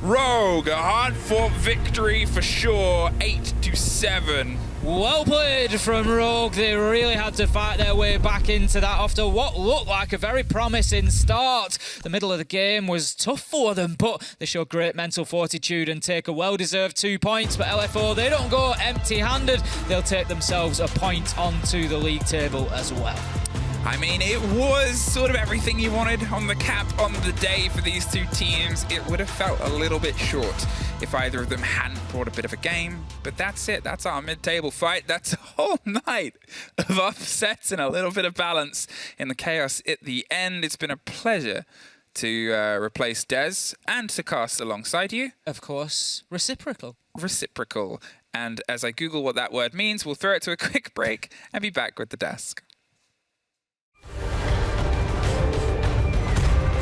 Rogue, a hard-fought victory for sure, 8-7. Well played from Rogue. They really had to fight their way back into that after what looked like a very promising start. The middle of the game was tough for them, but they showed great mental fortitude and take a well-deserved 2 points. But LFO, they don't go empty-handed. They'll take themselves a point onto the league table as well. I mean, it was sort of everything you wanted on the cap on the day for these two teams. It would have felt a little bit short if either of them hadn't brought a bit of a game. But that's it. That's our mid-table fight. That's a whole night of upsets and a little bit of balance in the chaos at the end. It's been a pleasure to replace Des and to cast alongside you. Of course, reciprocal. Reciprocal. And as I Google what that word means, we'll throw it to a quick break and be back with the desk.